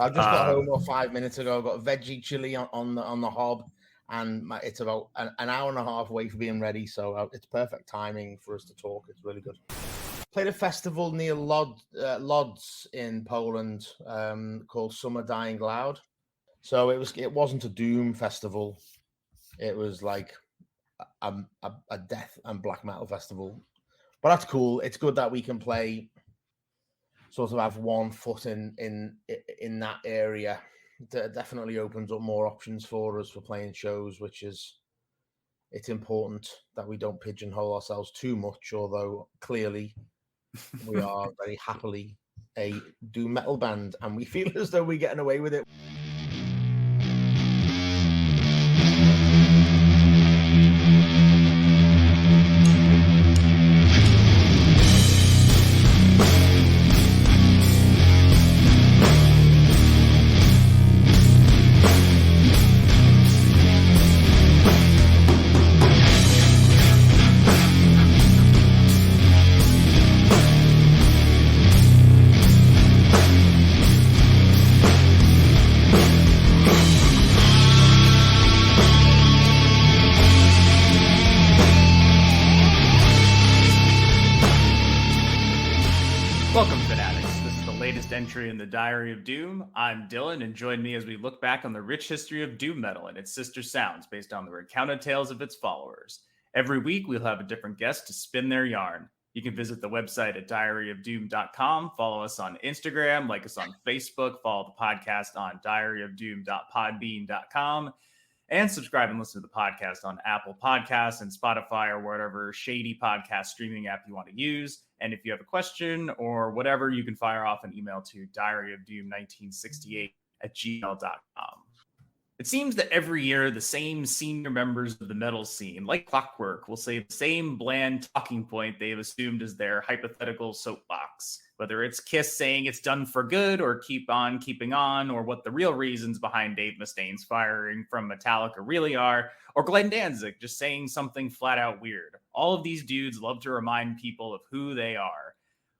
I just got home 5 minutes ago. I got a veggie chili on the hob, and it's about an hour and a half away from being ready. So it's perfect timing for us to talk. It's really good. Played a festival near Lodz in Poland called Summer Dying Loud. So it wasn't a doom festival. It was like a death and black metal festival. But that's cool. It's good that we can play, sort of have one foot in that area. That definitely opens up more options for us for playing shows, it's important that we don't pigeonhole ourselves too much, although clearly we are very happily a doom metal band and we feel as though we're getting away with it. Entry in the Diary of Doom. I'm Dylan, and join me as we look back on the rich history of doom metal and its sister sounds based on the recounted tales of its followers. Every week, we'll have a different guest to spin their yarn. You can visit the website at diaryofdoom.com, follow us on Instagram, like us on Facebook, follow the podcast on diaryofdoom.podbean.com, and subscribe and listen to the podcast on Apple Podcasts and Spotify or whatever shady podcast streaming app you want to use. And if you have a question or whatever, you can fire off an email to diaryofdoom1968@gmail.com. It seems that every year, the same senior members of the metal scene, like clockwork, will say the same bland talking point they've assumed is their hypothetical soapbox. Whether it's Kiss saying it's done for good or keep on keeping on, or what the real reasons behind Dave Mustaine's firing from Metallica really are, or Glenn Danzig just saying something flat out weird. All of these dudes love to remind people of who they are.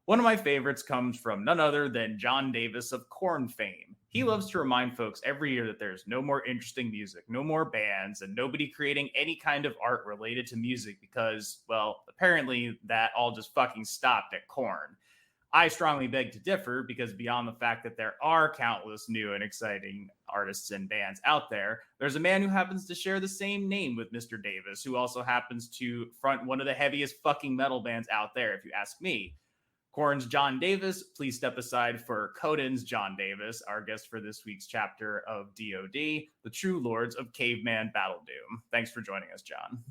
One of my favorites comes from none other than John Davis of Korn fame. He loves to remind folks every year that there's no more interesting music, no more bands, and nobody creating any kind of art related to music because, well, apparently that all just fucking stopped at Korn. I strongly beg to differ because beyond the fact that there are countless new and exciting artists and bands out there, there's a man who happens to share the same name with Mr. Davis, who also happens to front one of the heaviest fucking metal bands out there, if you ask me. Korn's John Davis, please step aside for Conan's John Davis, our guest for this week's chapter of DOD, the true lords of caveman battle doom. Thanks for joining us, John.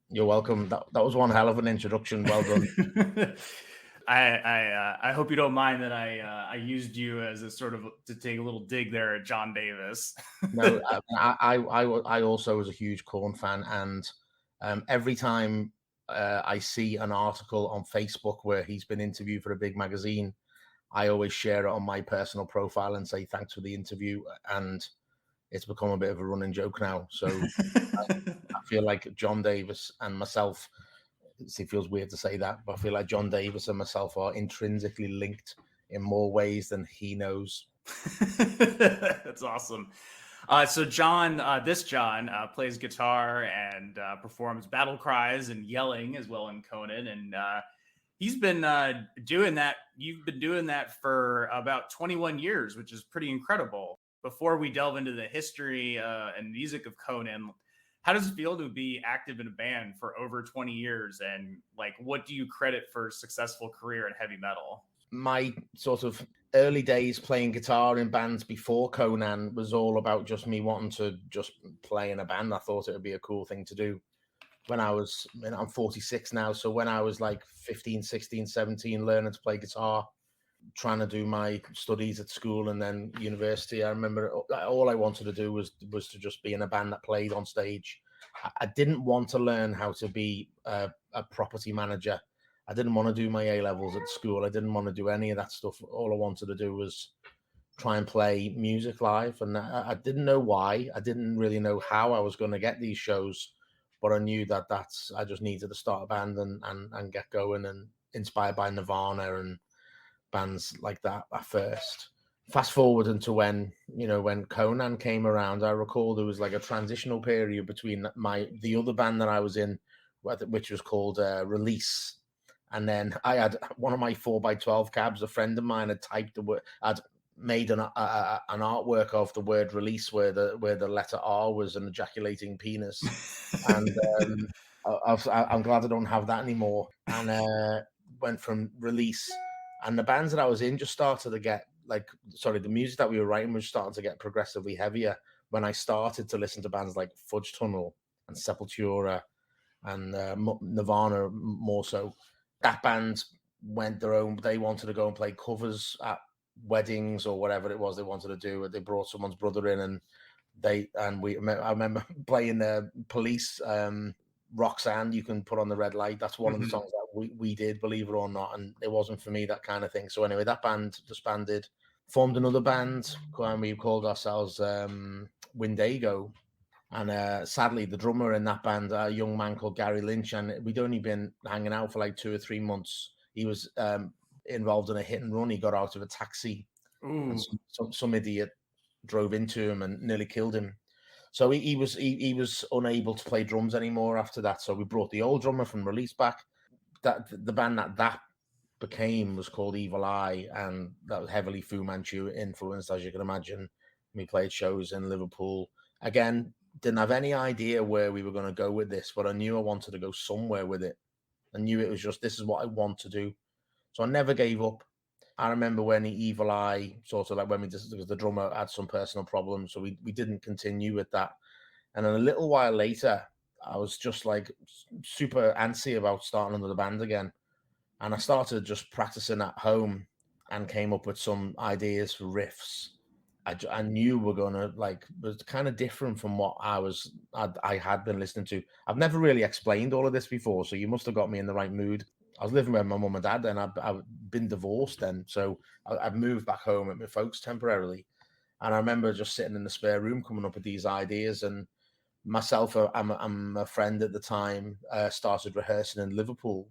You're welcome. That was one hell of an introduction. Well done. I hope you don't mind that I used you as a sort of to take a little dig there at John Davis. No, I also was a huge Korn fan, and every time I see an article on Facebook where he's been interviewed for a big magazine, I always share it on my personal profile and say thanks for the interview, and it's become a bit of a running joke now. So I feel like John Davis and myself, it feels weird to say that, but I feel like John Davis and myself are intrinsically linked in more ways than he knows. That's awesome. So John, this John plays guitar and performs battle cries and yelling as well in Conan. And he's been doing that. You've been doing that for about 21 years, which is pretty incredible. Before we delve into the history and music of Conan, how does it feel to be active in a band for over 20 years? And like, what do you credit for a successful career in heavy metal? My sort of early days playing guitar in bands before Conan was all about just me wanting to just play in a band. I thought it would be a cool thing to do when I'm 46 now. So when I was like 15, 16, 17, learning to play guitar, trying to do my studies at school and then university, I remember all I wanted to do was to just be in a band that played on stage. I didn't want to learn how to be a property manager. I didn't want to do my A-levels at school. I didn't want to do any of that stuff. All I wanted to do was try and play music live. And I didn't know why. I didn't really know how I was going to get these shows, but I knew that I just needed to start a band and get going, and inspired by Nirvana and bands like that at first. fast forward into when Conan came around, I recall there was like a transitional period between the other band that I was in, which was called Release, and then I had one of my 4x12 cabs. A friend of mine had typed the word, had made an artwork of the word release where the letter R was an ejaculating penis, and I'm glad I don't have that anymore. And went from Release, and the bands that I was in just started to get the music that we were writing was starting to get progressively heavier when I started to listen to bands like Fudge Tunnel and Sepultura and Nirvana more so. That band went their own. They wanted to go and play covers at weddings or whatever it was they wanted to do. They brought someone's brother in, and I remember playing the Police, Roxanne, You Can Put on the Red Light. That's one of the songs that we did, believe it or not, and it wasn't for me, that kind of thing. So anyway, that band disbanded, formed another band, and we called ourselves Windago. And sadly, the drummer in that band, a young man called Gary Lynch, and we'd only been hanging out for like 2 or 3 months. He was involved in a hit and run. He got out of a taxi, and some idiot drove into him and nearly killed him. So he was unable to play drums anymore after that. So we brought the old drummer from Release back. That the band that became was called Evil Eye, and that was heavily Fu Manchu influenced, as you can imagine. We played shows in Liverpool. Again, didn't have any idea where we were going to go with this, but I knew I wanted to go somewhere with it. I knew it was just, this is what I want to do. So I never gave up. I remember when the Evil Eye, sort of like when because the drummer had some personal problems, so we didn't continue with that. And then a little while later, I was just like super antsy about starting another band again. And I started just practicing at home and came up with some ideas for riffs. I knew we're gonna was kind of different from what I had been listening to. I've never really explained all of this before, so you must have got me in the right mood. I was living with my mum and dad then. I've been divorced then, so I've moved back home with my folks temporarily. And I remember just sitting in the spare room coming up with these ideas. And myself, I'm a friend at the time, started rehearsing in Liverpool.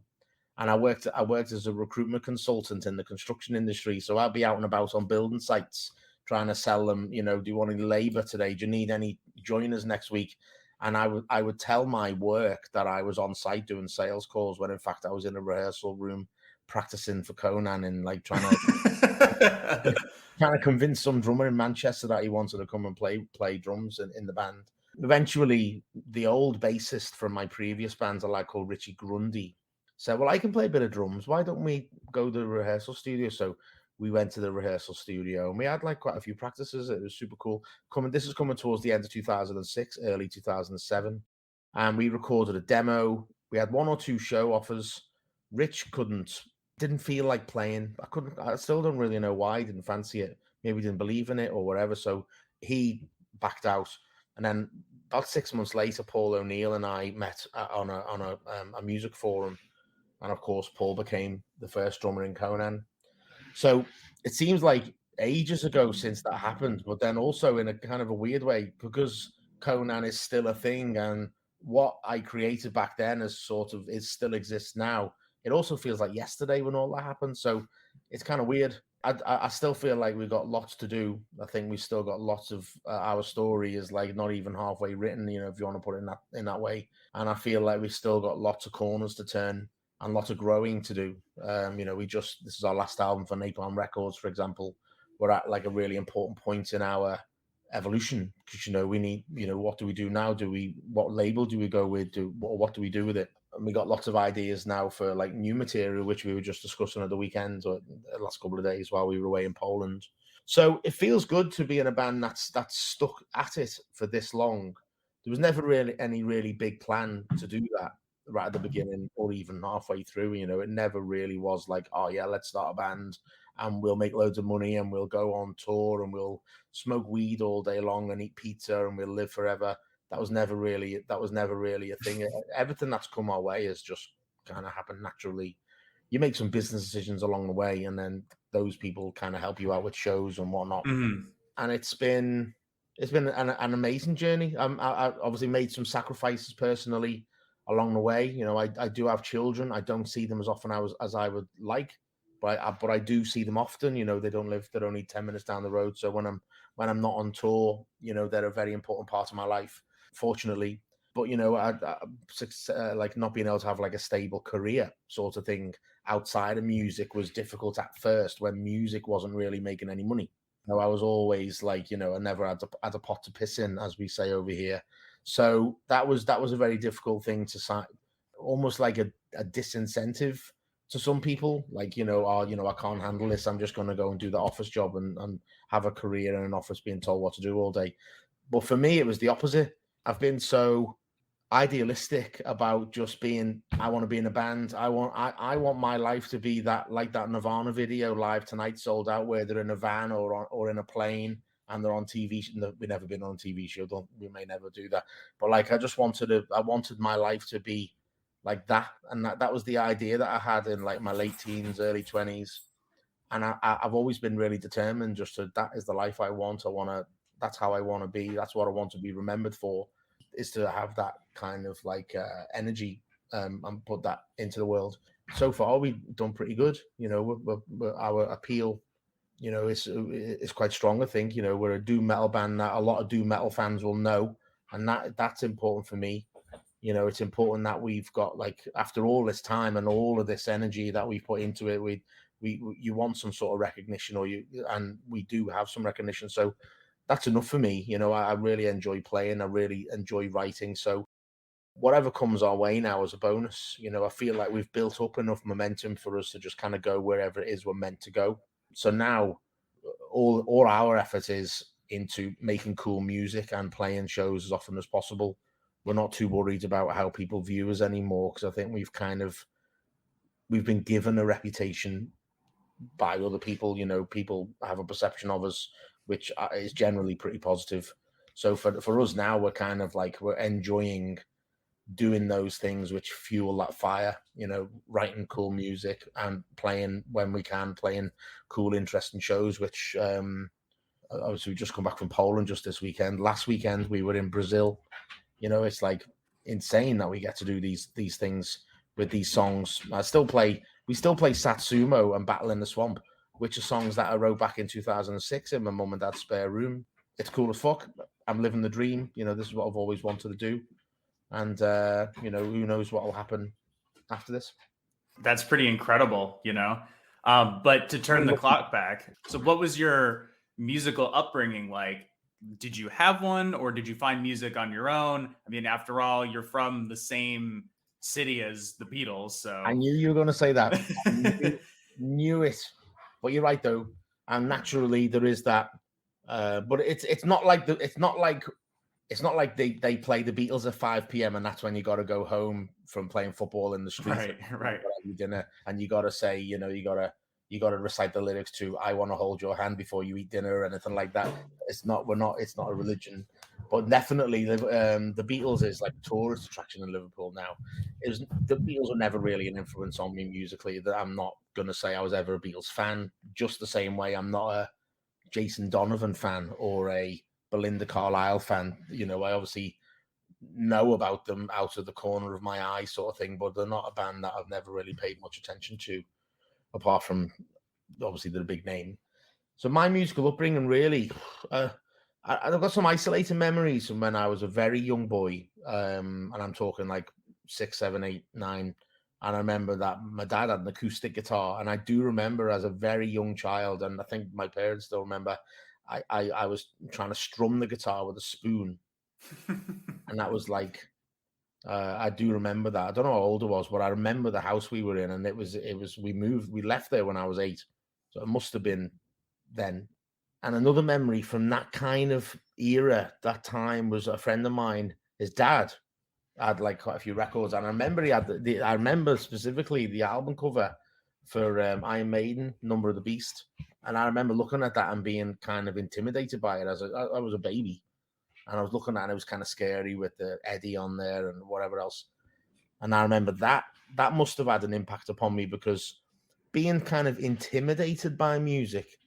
And I worked as a recruitment consultant in the construction industry. So I'd be out and about on building sites trying to sell them, do you want any labor today? Do you need any joiners next week? And I would tell my work that I was on site doing sales calls when in fact I was in a rehearsal room practicing for Conan and trying to convince some drummer in Manchester that he wanted to come and play drums in the band. Eventually, the old bassist from my previous band, a lad called Richie Grundy, said, well, I can play a bit of drums. Why don't we go to the rehearsal studio? So we went to the rehearsal studio and we had quite a few practices. It was super cool. This is coming towards the end of 2006, early 2007. And we recorded a demo. We had 1 or 2 show offers. Rich didn't feel like playing. I still don't really know why. He didn't fancy it. Maybe he didn't believe in it or whatever. So he backed out. And then about 6 months later, Paul O'Neill and I met on a music forum. And of course, Paul became the first drummer in Conan. So it seems like ages ago since that happened, but then also in a kind of a weird way, because Conan is still a thing, and what I created back then still exists now. It also feels like yesterday when all that happened. So it's kind of weird. I still feel like we've got lots to do. I think we've still got lots of our story is not even halfway written, if you want to put it in that way. And I feel like we've still got lots of corners to turn and lots of growing to do. This is our last album for Napalm Records, for example. We're at a really important point in our evolution because we need, what do we do now? What label do we go with? What do we do with it? And we got lots of ideas now for new material, which we were just discussing at the weekend or the last couple of days while we were away in Poland. So it feels good to be in a band that's stuck at it for this long. There was never really any really big plan to do that right at the beginning or even halfway through. It never really was oh yeah, let's start a band and we'll make loads of money and we'll go on tour and we'll smoke weed all day long and eat pizza and we'll live forever. That was never really a thing. Everything that's come our way has just kind of happened naturally. You make some business decisions along the way, and then those people kind of help you out with shows and whatnot. Mm-hmm. And it's been an amazing journey. I obviously made some sacrifices personally along the way. I do have children. I don't see them as often as I would like, but I do see them often. You know, they don't live; they're only 10 minutes down the road. So when I'm not on tour, you know, they're a very important part of my life, fortunately. But you know, like not being able to have like a stable career sort of thing outside of music was difficult at first when music wasn't really making any money. So I was always like, you know, I never had a pot to piss in, as we say over here. So that was a very difficult thing to sign, almost like a disincentive to some people. Like, you know, oh, you know, I can't handle this. I'm just going to go and do the office job and have a career in an office being told what to do all day. But for me, it was the opposite. I've been so idealistic about just being, I want to be in a band. I want my life to be that, like that Nirvana video, Live Tonight, sold out, where they're in a van or in a plane and they're on TV. We've never been on a TV show. We may never do that. But like, I wanted my life to be like that. And that was the idea that I had in like my late teens, early 20s. And I've always been really determined just to, that is the life I want. That's how I want to be. That's what I want to be remembered for, is to have that kind of like energy and put that into the world. So far, we've done pretty good. You know, our appeal, you know, is quite strong. I think, you know, we're a doom metal band that a lot of doom metal fans will know, and that's important for me. You know, it's important that we've got, like, after all this time and all of this energy that we've put into it, you want some sort of recognition, and we do have some recognition. So that's enough for me. You know, I really enjoy playing. I really enjoy writing. So whatever comes our way now is a bonus. You know, I feel like we've built up enough momentum for us to just kind of go wherever it is we're meant to go. So now all our effort is into making cool music and playing shows as often as possible. We're not too worried about how people view us anymore, because I think we've been given a reputation by other people. You know, people have a perception of us which is generally pretty positive. So for us now, we're kind of like, we're enjoying doing those things which fuel that fire, you know, writing cool music and playing when we can, playing cool, interesting shows, which obviously we just come back from Poland just this weekend. Last weekend we were in Brazil. You know, it's like insane that we get to do these things with these songs. We still play Satsumo and Battle in the Swamp, which are songs that I wrote back in 2006 in my mum and dad's spare room. It's cool as fuck. I'm living the dream. You know, this is what I've always wanted to do. And, you know, who knows what will happen after this. That's pretty incredible, you know. But to turn the clock back, so what was your musical upbringing like? Did you have one, or did you find music on your own? I mean, after all, you're from the same city as the Beatles, so I knew you were going to say that. I knew it. But you're right, though. And naturally, there is that. But it's not like they play the Beatles at 5 p.m. and that's when you got to go home from playing football in the streets. Right. Dinner, and you got to say, you know, you got to recite the lyrics to "I Want to Hold Your Hand" before you eat dinner or anything like that. It's not a religion, but definitely the Beatles is like a tourist attraction in Liverpool now. The Beatles were never really an influence on me musically. That I'm not going to say I was ever a Beatles fan. Just the same way I'm not a Jason Donovan fan or a Belinda Carlisle fan. You know, I obviously know about them out of the corner of my eye, sort of thing, but they're not a band that I've never really paid much attention to, apart from obviously the big name. So my musical upbringing, really, I've got some isolated memories from when I was a very young boy, and I'm talking like 6, 7, 8, 9. And I remember that my dad had an acoustic guitar, and I do remember as a very young child, and I think my parents still remember, I was trying to strum the guitar with a spoon. And that was like, I do remember that. I don't know how old I was, but I remember the house we were in, and we left there when I was 8. So it must have been then. And another memory from that kind of era, that time, was a friend of mine, his dad had like quite a few records. And I remember he had I remember specifically the album cover for Iron Maiden, Number of the Beast. And I remember looking at that and being kind of intimidated by it I was a baby. And I was looking at it, and it was kind of scary with the Eddie on there and whatever else. And I remember that must have had an impact upon me, because being kind of intimidated by music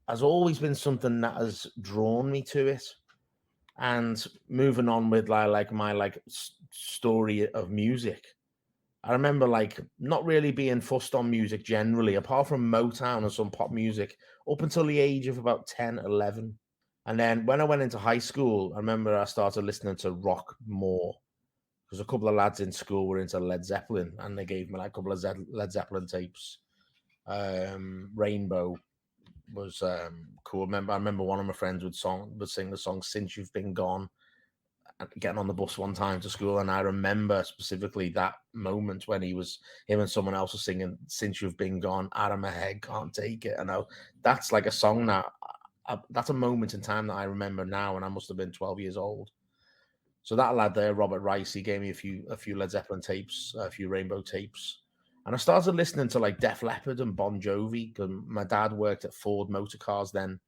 has always been something that has drawn me to it. And moving on with my story of music, I remember like not really being fussed on music generally, apart from Motown and some pop music, up until the age of about 10, 11. And then when I went into high school, I remember I started listening to rock more because a couple of lads in school were into Led Zeppelin, and they gave me like a couple of Led Zeppelin tapes. Rainbow was cool. I remember one of my friends would sing the song "Since You've Been Gone," getting on the bus one time to school, and I remember specifically that moment when him and someone else was singing "Since You've Been Gone," out of my head, can't take it. And that's like a song that that's a moment in time that I remember now, and I must have been 12 years old. So that lad there, Robert Rice, he gave me a few Led Zeppelin tapes, a few Rainbow tapes, and I started listening to like Def Leppard and Bon Jovi because my dad worked at Ford Motor Cars then,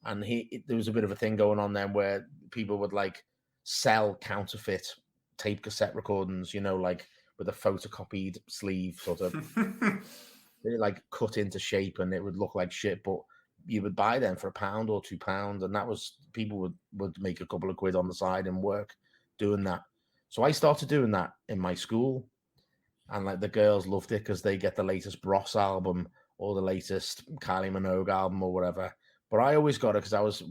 and there was a bit of a thing going on then where people would like sell counterfeit tape cassette recordings, like with a photocopied sleeve, sort of they like cut into shape, and it would look like shit, but you would buy them for £1 or £2, and that was people would make a couple of quid on the side and work doing that. So I started doing that in my school, and like the girls loved it because they get the latest Bros album or the latest Kylie Minogue album or whatever. But I always got it because I was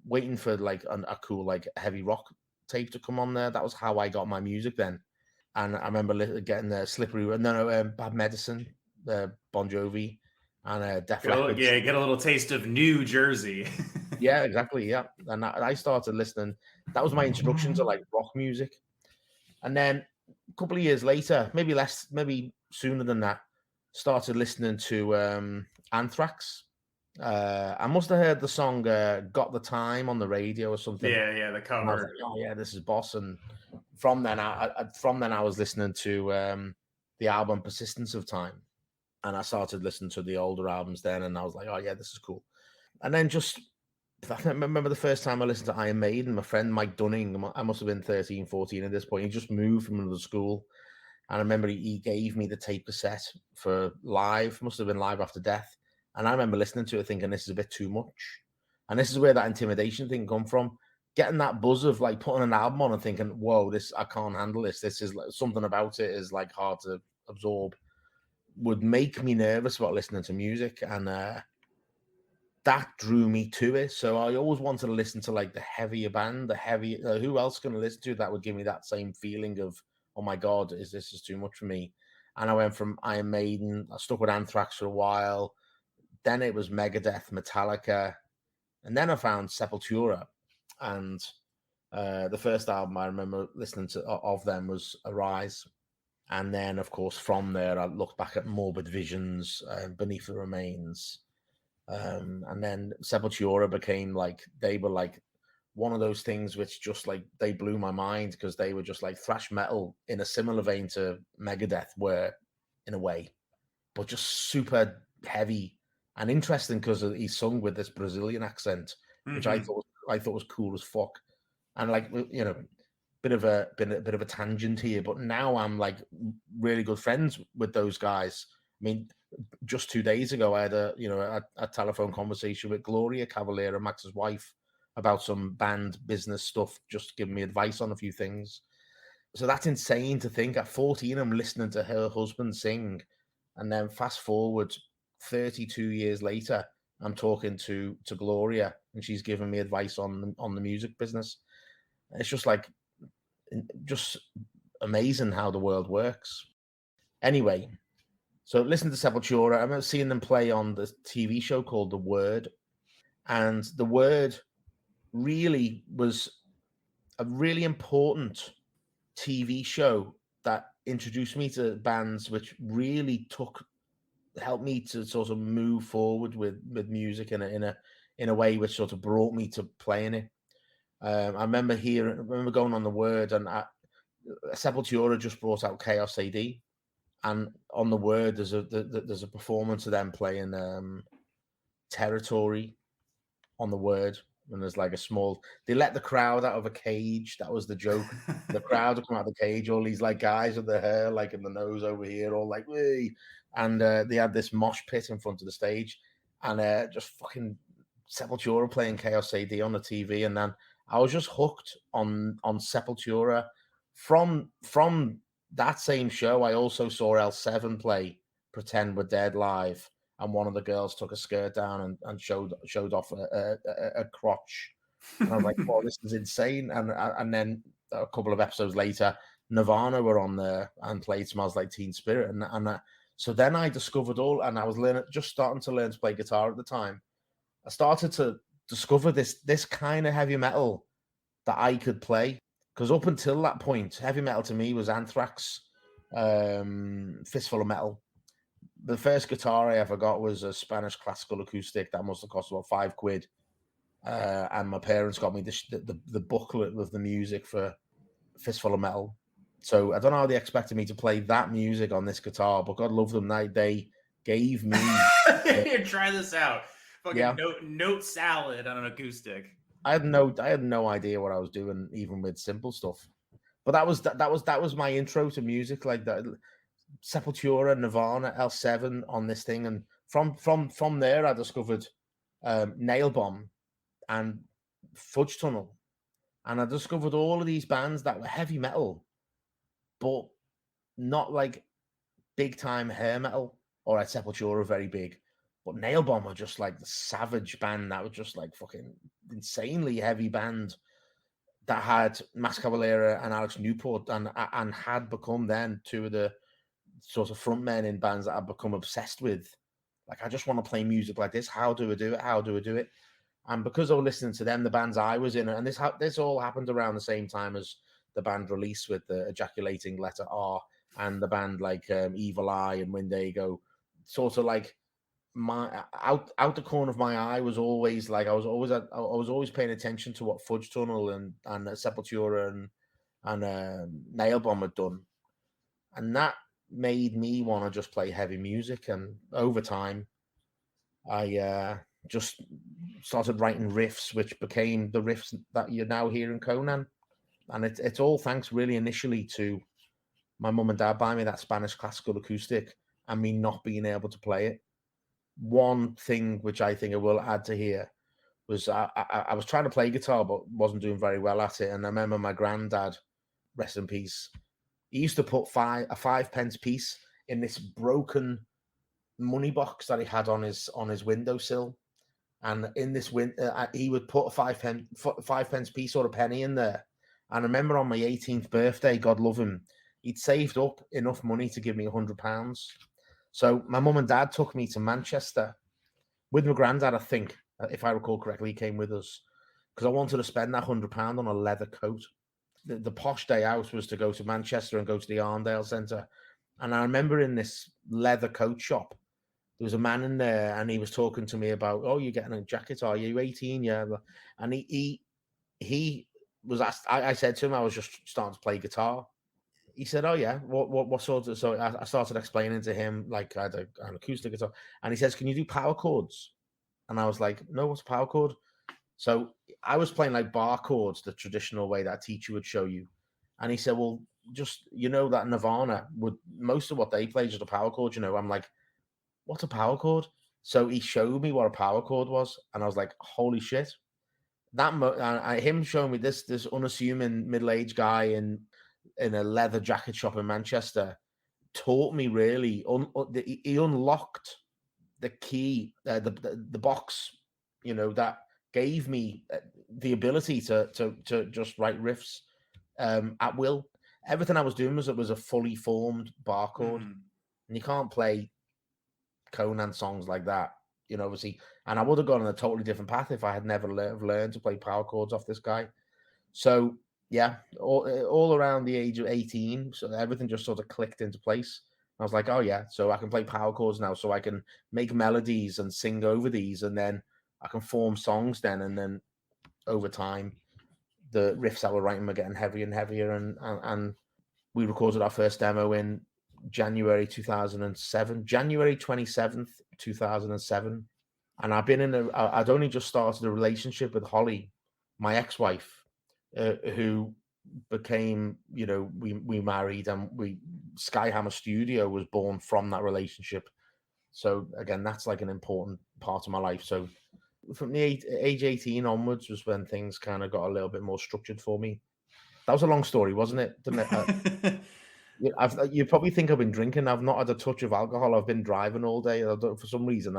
waiting for like a cool like heavy rock tape to come on there. That was how I got my music then. And I remember getting the Bad Medicine, the Bon Jovi, and Def Leppard. Yeah, get a little taste of New Jersey. Yeah, exactly. Yeah, and I started listening. That was my introduction to like rock music. And then a couple of years later, maybe sooner than that, started listening to Anthrax. I must have heard the song "Got the Time" on the radio or something. Yeah, the cover. And I was like, oh yeah, this is boss. And from then I was listening to the album "Persistence of Time," and I started listening to the older albums then, and I was like, oh yeah, this is cool. And then I remember the first time I listened to Iron Maiden, my friend Mike Dunning, I must have been 13, 14 at this point. He just moved from another school. And I remember he gave me the tape cassette for Live, must have been Live After Death. And I remember listening to it thinking, this is a bit too much. And this is where that intimidation thing come from. Getting that buzz of like putting an album on and thinking, whoa, I can't handle this. This is like, something about it is like hard to absorb, would make me nervous about listening to music. And that drew me to it. So I always wanted to listen to like the heavier band, who else can I listen to that would give me that same feeling of, oh my God, this is too much for me. And I went from Iron Maiden, I stuck with Anthrax for a while. Then it was Megadeth, Metallica. And then I found Sepultura. And the first album I remember listening to of them was Arise. And then, of course, from there, I looked back at Morbid Visions, Beneath the Remains. And then Sepultura became like, they were like one of those things which just like, they blew my mind because they were just like thrash metal in a similar vein to Megadeth were in a way, but just super heavy and interesting because he sung with this Brazilian accent, which I thought was cool as fuck. And like, bit of a tangent here, but now I'm like really good friends with those guys. I mean, just 2 days ago, I had a telephone conversation with Gloria Cavalera, Max's wife, about some band business stuff, just giving me advice on a few things. So that's insane to think. At 14, I'm listening to her husband sing, and then fast forward 32 years later, I'm talking to Gloria, and she's giving me advice on the music business. It's just amazing how the world works. Anyway. So listen to Sepultura. I remember seeing them play on the TV show called The Word. And The Word really was a really important TV show that introduced me to bands which really helped me to sort of move forward with music in a way which sort of brought me to playing it. I remember going on The Word, and Sepultura just brought out Chaos AD. And on The Word, there's a performance of them playing Territory on The Word. And there's like they let the crowd out of a cage. That was the joke. The crowd would come out of the cage, all these like guys with their hair like in the nose over here, all like, wee. And they had this mosh pit in front of the stage, and just fucking Sepultura playing Chaos AD on the TV. And then I was just hooked on Sepultura from that same show, I also saw L7 play Pretend We're Dead live, and one of the girls took a skirt down and showed off a crotch. And I was like, "Oh, this is insane!" And then a couple of episodes later, Nirvana were on there and played "Smells Like Teen Spirit," so then I discovered and I was just starting to learn to play guitar at the time. I started to discover this kind of heavy metal that I could play, because up until that point, heavy metal to me was Anthrax, Fistful of Metal. The first guitar I ever got was a Spanish classical acoustic that must have cost about £5. And my parents got me the booklet with the music for Fistful of Metal. So I don't know how they expected me to play that music on this guitar, but God love them, they gave me. Here, try this out. Fucking note salad on an acoustic. I had no idea what I was doing, even with simple stuff. But that was my intro to music, like that. Sepultura, Nirvana, L7 on this thing, and from there I discovered Nail Bomb and Fudge Tunnel, and I discovered all of these bands that were heavy metal, but not like big time hair metal. Or at Sepultura, very big, but Nail Bomb were just like the savage band that was just like fucking insanely heavy band that had Max Cavalera and Alex Newport and had become then two of the sort of frontmen in bands that I've become obsessed with. Like, I just want to play music like this. How do I do it? How do I do it? And because I was listening to them, the bands I was in, and this all happened around the same time as the band Release with the ejaculating letter R, and the band like Evil Eye and Windigo, sort of like my out the corner of my eye was always like I was always paying attention to what Fudge Tunnel and Sepultura and Nail Bomb had done, and that made me want to just play heavy music. And over time, I just started writing riffs, which became the riffs that you're now hearing Conan. And it's all thanks really initially to my mum and dad buying me that Spanish classical acoustic and me not being able to play it. One thing which I think I will add to here was I was trying to play guitar but wasn't doing very well at it. And I remember my granddad, rest in peace, he used to put a 5 pence piece in this broken money box that he had on his windowsill, and in this he would put a 5 pence piece or a penny in there. And I remember on my 18th birthday, God love him, he'd saved up enough money to give me £100. So my mum and dad took me to Manchester with my granddad. I think, if I recall correctly, he came with us because I wanted to spend that £100 on a leather coat. The posh day out was to go to Manchester and go to the Arndale Centre. And I remember in this leather coat shop, there was a man in there and he was talking to me about, "Oh, you're getting a jacket, are you 18? Yeah." And he was asked, I said to him, I was just starting to play guitar. He said, "Oh yeah, what sort of?" So I started explaining to him, like, I had an acoustic guitar, and he says, "Can you do power chords?" And I was like, "No, what's a power chord?" So I was playing like bar chords, the traditional way that a teacher would show you. And he said, "Well, just, that Nirvana would, most of what they play is just a power chord, I'm like, "What's a power chord?" So he showed me what a power chord was, and I was like, "Holy shit!" Him showing me this unassuming middle-aged guy in a leather jacket shop in Manchester taught me really. He unlocked the key, the box, that gave me the ability to just write riffs at will. Everything I was doing was a fully formed bar chord, and you can't play Conan songs like that, obviously. And I would have gone on a totally different path if I had never learned to play power chords off this guy. So yeah, all around the age of 18, so everything just sort of clicked into place. I was like, "Oh yeah, so I can play power chords now, so I can make melodies and sing over these, and then I can form songs then." And then over time, the riffs that we're writing were getting heavier and heavier, and we recorded our first demo in January 2007, January 27th, 2007. And I'd only just started a relationship with Holly, my ex-wife, who became, we married, and Skyhammer Studio was born from that relationship. So again, that's like an important part of my life. So from the age 18 onwards was when things kind of got a little bit more structured for me. That was a long story, wasn't it? Didn't it? You probably think I've been drinking. I've not had a touch of alcohol. I've been driving all day. For some reason,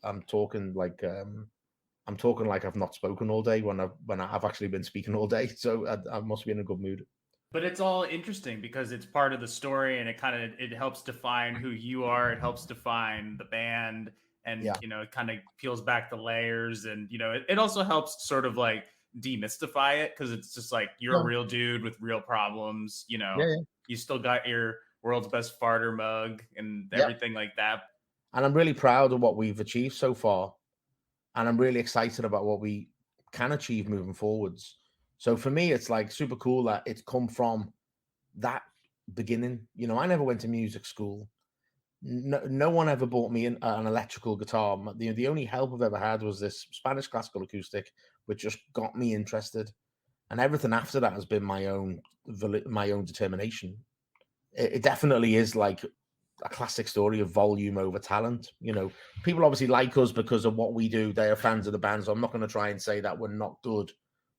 I'm talking like I've not spoken all day when I've actually been speaking all day. So I must be in a good mood. But it's all interesting because it's part of the story, and it helps define who you are. It helps define the band, and it kind of peels back the layers, and it also helps sort of like demystify it, because it's just like you're a real dude with real problems. You still got your world's best farter mug and everything like that. And I'm really proud of what we've achieved so far, and I'm really excited about what we can achieve moving forwards. So for me, it's like super cool that it's come from that beginning. I never went to music school. No one ever bought me an electrical guitar. The only help I've ever had was this Spanish classical acoustic, which just got me interested. And everything after that has been my own determination. It definitely is like a classic story of volume over talent. People obviously like us because of what we do. They are fans of the band, so I'm not going to try and say that we're not good.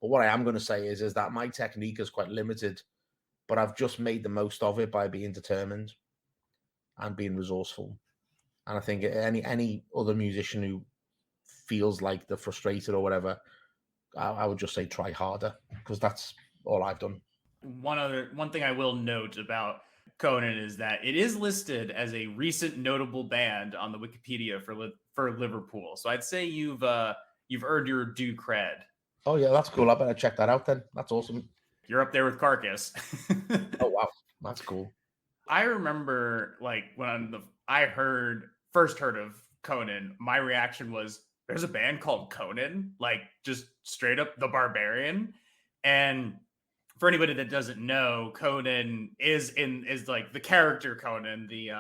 But what I am going to say is that my technique is quite limited, but I've just made the most of it by being determined and being resourceful. And I think any other musician who feels like they're frustrated or whatever, I would just say try harder, because that's all I've done. One thing I will note about Conan is that it is listed as a recent notable band on the Wikipedia for Liverpool. So I'd say you've earned your due cred. Oh yeah, that's cool. I better check that out then. That's awesome. You're up there with Carcass. Oh wow, that's cool. I remember like when I first heard of Conan, my reaction was, there's a band called Conan, like just straight up the Barbarian. And for anybody that doesn't know, Conan is like the character Conan, the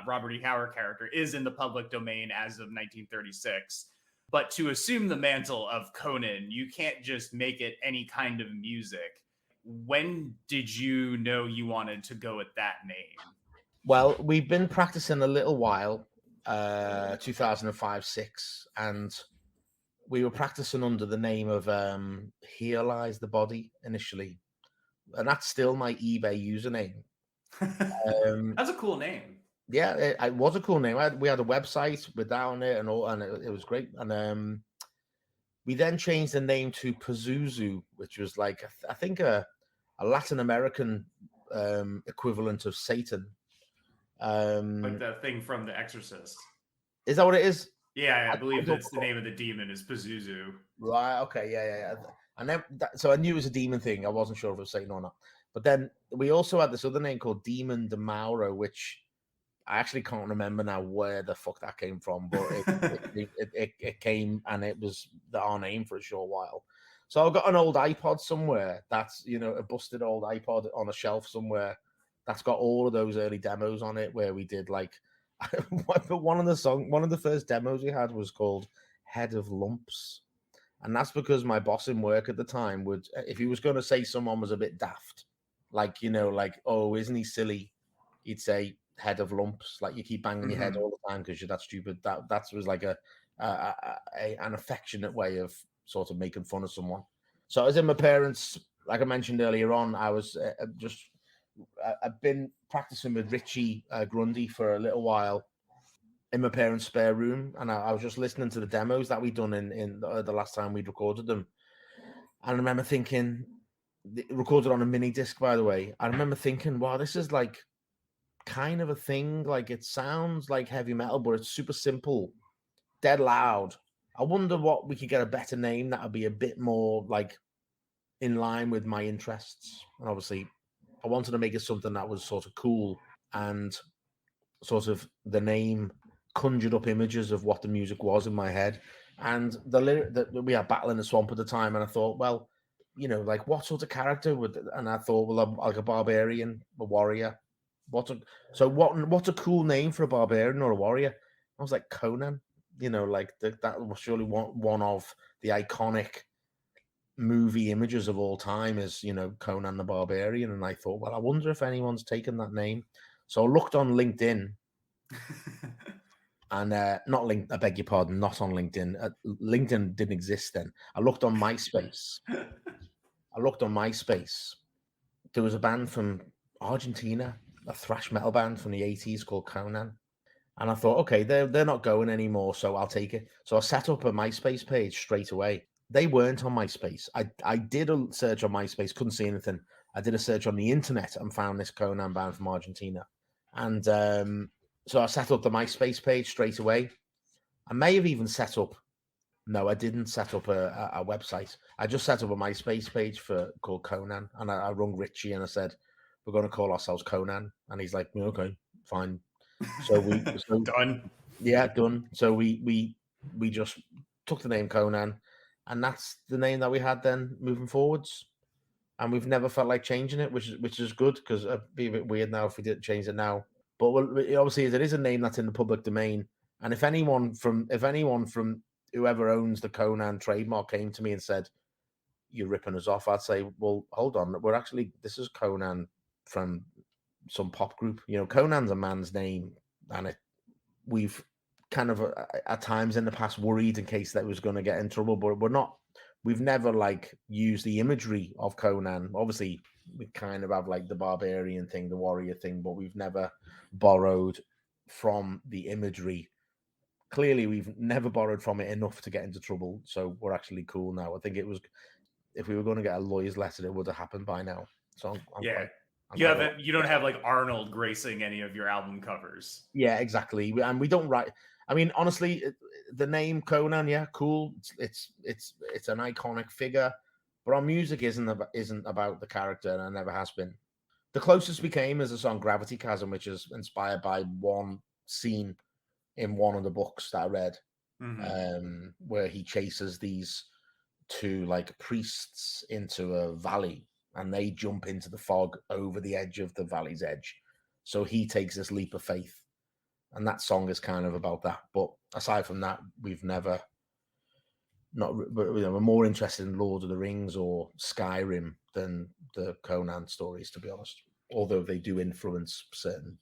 Robert E. Howard character, is in the public domain as of 1936. But to assume the mantle of Conan, you can't just make it any kind of music. When did you know you wanted to go with that name? Well, we've been practicing a little while, 2005-06, and we were practicing under the name of Here Lies the Body initially, and that's still my eBay username. That's a cool name. Yeah, it was a cool name. We had a website with that on it and all, and it was great. And we then changed the name to Pazuzu, which was like I think a Latin American equivalent of Satan. Like the thing from The Exorcist. Is that what it is? Yeah, I believe that's the name of the demon is Pazuzu. Right. Okay. Yeah. So I knew it was a demon thing. I wasn't sure if it was Satan or not. But then we also had this other name called Demon de Mauro, which I actually can't remember now where the fuck that came from, but it came, and it was our name for a short while. So I've got an old iPod somewhere that's, a busted old iPod on a shelf somewhere that's got all of those early demos on it where we did like, one of the first demos we had was called Head of Lumps. And that's because my boss in work at the time would, if he was going to say someone was a bit daft, like, oh, isn't he silly? He'd say, head of lumps, like you keep banging your head all the time because you're that stupid. That was like an affectionate way of sort of making fun of someone. So I was in my parents, like I mentioned earlier on, I was I've been practicing with Richie Grundy for a little while in my parents' spare room, and I was just listening to the demos that we'd done in the last time we'd recorded them. And I remember thinking, recorded on a mini disc, by the way. I remember thinking, wow, this is like kind of a thing. Like it sounds like heavy metal, but it's super simple, dead loud. I wonder what we could get a better name that would be a bit more like in line with my interests. And obviously, I wanted to make it something that was sort of cool, and sort of the name conjured up images of what the music was in my head. And the lyric that we had Battle in the Swamp at the time, and I thought, well, like what sort of character would? And I thought, well, I'm like a barbarian, a warrior. What's a cool name for a barbarian or a warrior? I was like, Conan. Like that was surely one of the iconic movie images of all time is, Conan the Barbarian. And I thought, well, I wonder if anyone's taken that name. So I looked on LinkedIn. And not LinkedIn, I beg your pardon, not on LinkedIn. LinkedIn didn't exist then. I looked on MySpace. There was a band from Argentina, a thrash metal band from the 80s called Conan. And I thought, okay, they're not going anymore, so I'll take it. So I set up a MySpace page straight away. They weren't on MySpace. I did a search on MySpace, couldn't see anything. I did a search on the internet and found this Conan band from Argentina. And so I set up the MySpace page straight away. I may have even set up. No, I didn't set up a website. I just set up a MySpace page called Conan, and I rung Richie and I said, "We're going to call ourselves Conan," and he's like, "Okay, fine." So Done. Yeah, done. So we just took the name Conan, and that's the name that we had then moving forwards. And we've never felt like changing it, which is good, because it'd be a bit weird now if we didn't change it now. But obviously, it is a name that's in the public domain. And if anyone from whoever owns the Conan trademark came to me and said, "You're ripping us off," I'd say, "Well, hold on. This is Conan from some pop group. Conan's a man's name, and we've kind of at times in the past worried in case that was going to get in trouble, but we've never used the imagery of Conan. Obviously, we kind of have the barbarian thing, the warrior thing, but we've never borrowed from the imagery. Clearly, we've never borrowed from it enough to get into trouble, so we're actually cool now. I think if we were going to get a lawyer's letter, it would have happened by now. So you don't have Arnold gracing any of your album covers. Yeah, exactly. And we don't write. I mean, honestly, the name Conan, yeah, cool. It's an iconic figure, but our music isn't about the character, and it never has been. The closest we came is the song Gravity Chasm, which is inspired by one scene in one of the books that I read, where he chases these two priests into a valley, and they jump into the fog over the edge of the valley's edge. So he takes this leap of faith, and that song is kind of about that. But aside from that, we've never we're more interested in Lord of the Rings or Skyrim than the Conan stories, to be honest. Although they do influence certain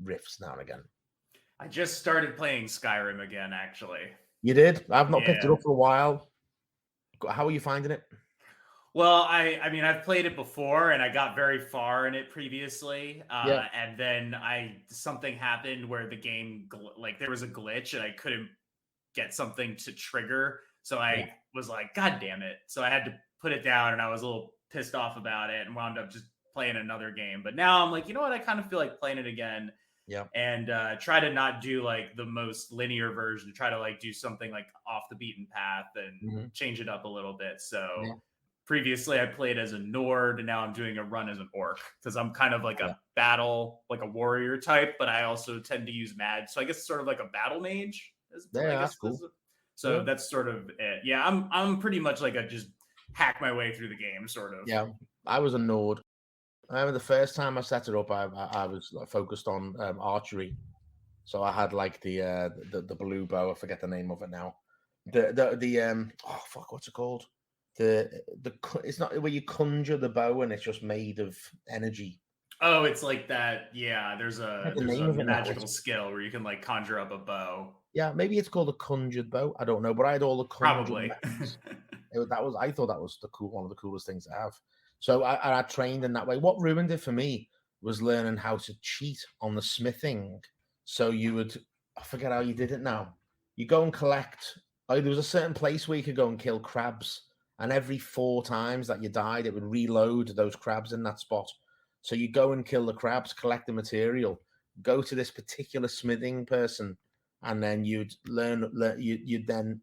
riffs now and again. I just started playing Skyrim again, actually. You did? I've not picked it up for a while. How are you finding it? Well, I mean, I've played it before, and I got very far in it previously. And then something happened where the game, there was a glitch, and I couldn't get something to trigger. So I was like, God damn it. So I had to put it down, and I was a little pissed off about it and wound up just playing another game. But now I'm like, you know what? I kind of feel like playing it again. Yeah. And try to not do the most linear version, try to do something off the beaten path and change it up a little bit. So previously I played as a Nord, and now I'm doing a run as an orc, because I'm kind of a battle, a warrior type, but I also tend to use mag. So I guess it's sort of like a battle mage. That's cool. So that's sort of it. Yeah, I'm pretty much just hack my way through the game, sort of. Yeah, I was a Nord. I remember the first time I set it up, I was focused on archery. So I had the blue bow. I forget the name of it now. What's it called? It's not where you conjure the bow and it's just made of energy. Oh, it's like that. Yeah, there's a magical skill where you can conjure up a bow. Yeah, maybe it's called a conjured bow. I don't know, but I had all the probably. I thought that was one of the coolest things to have. So I trained in that way. What ruined it for me was learning how to cheat on the smithing. So I forget how you did it now. You go and collect. There was a certain place where you could go and kill crabs, and every 4 times that you died, it would reload those crabs in that spot. So you go and kill the crabs, collect the material, go to this particular smithing person, and then you'd you'd then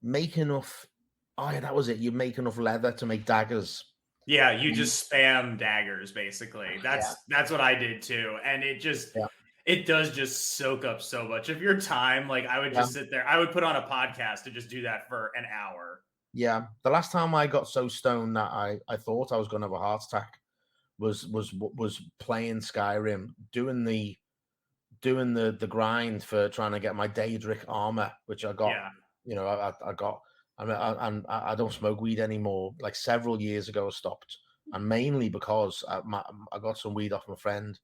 make enough. Oh yeah, that was it. You make enough leather to make daggers. Yeah, you just spam daggers, basically. That's what I did too, and it does just soak up so much of your time. I would just sit there. I would put on a podcast to just do that for an hour. Yeah, the last time I got so stoned that I thought I was going to have a heart attack was playing Skyrim, doing the grind for trying to get my Daedric armor, which I got. Yeah. I got. I don't smoke weed anymore. Several years ago, I stopped, and mainly because I got some weed off my friend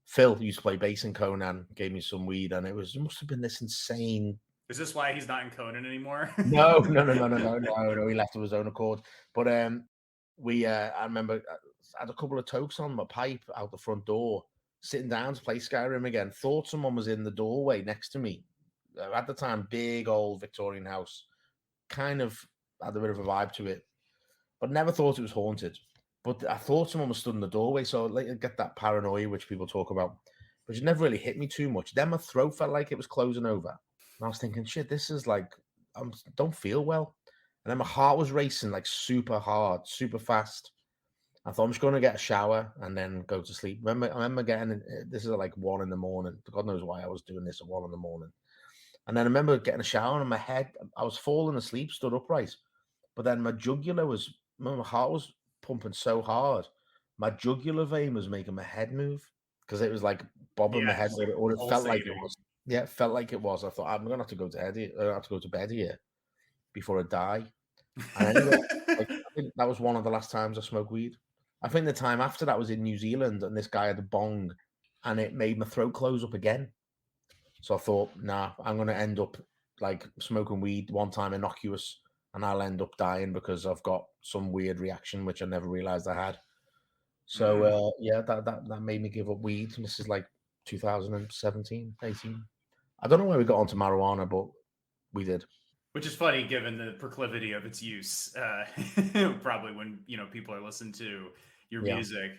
Phil, who used to play bass in Conan, gave me some weed, and it must have been this insane. Is this why he's not in Conan anymore? No. He left of his own accord. But I remember had a couple of tokes on my pipe out the front door, sitting down to play Skyrim again. Thought someone was in the doorway next to me. At the time, big old Victorian house, kind of had a bit of a vibe to it, but never thought it was haunted. But I thought someone was stood in the doorway, so I get that paranoia which people talk about, but it never really hit me too much. Then my throat felt like it was closing over, and I was thinking, shit, this is like, I don't feel well. And then my heart was racing like super hard, super fast. I thought I'm just going to get a shower and then go to sleep. I remember getting, this is at like 1 a.m. God knows why I was doing this at 1 a.m. And then I remember getting a shower and my head, I was falling asleep, stood upright. But then my jugular was, my heart was pumping so hard. My jugular vein was making my head move because it was like bobbing my head, or it felt like it was. Yeah, it felt like it was. I thought, I'm going to have to go to bed here. I have to go to bed here before I die. And anyway, I think that was one of the last times I smoked weed. I think the time after that was in New Zealand, and this guy had a bong, and it made my throat close up again. So I thought, nah, I'm going to end up like smoking weed one time innocuous, and I'll end up dying because I've got some weird reaction which I never realized I had. So yeah, that made me give up weed. And this is like 2017, 18. I don't know where we got onto marijuana, but we did. Which is funny given the proclivity of its use. Probably when people are listening to your music.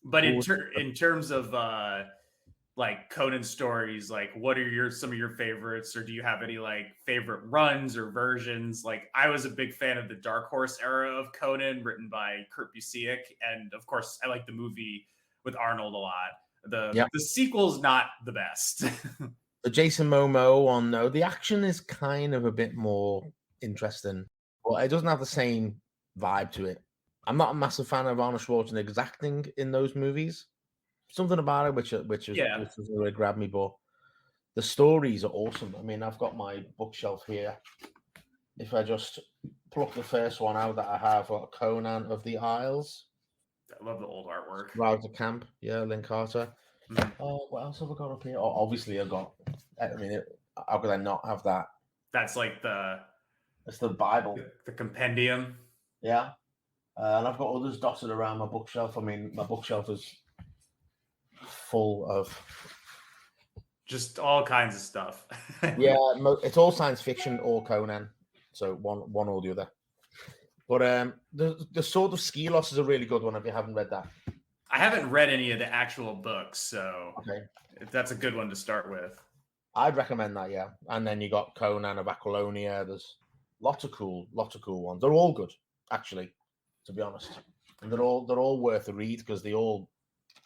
But in terms of like Conan stories, like what are some of your favorites, or do you have any like favorite runs or versions? Like I was a big fan of the Dark Horse era of Conan, written by Kurt Busiek, and of course I like the movie with Arnold a lot. The sequel's not the best. The Jason Momoa one, though, the action is kind of a bit more interesting, but it doesn't have the same vibe to it. I'm not a massive fan of Arnold Schwarzenegger's acting in those movies. Something about it which really grabbed me, but the stories are awesome. I mean, I've got my bookshelf here. If I just pluck the first one out that I have, Conan of the Isles. I love the old artwork. Router Camp, Lynn Carter. What else have I got up here? Oh, obviously, I got. I mean, how could I not have that? That's like it's the Bible, the compendium. Yeah, and I've got others dotted around my bookshelf. I mean, my bookshelf is full of just all kinds of stuff. Yeah, it's all science fiction or Conan, so one or the other. But the Sword of Skelos is a really good one if you haven't read that. I haven't read any of the actual books, so okay, that's a good one to start with. I'd recommend that, yeah. And then you got Conan of Aquilonia. There's lots of cool ones. They're all good, actually, to be honest. And they're all worth a read because they're all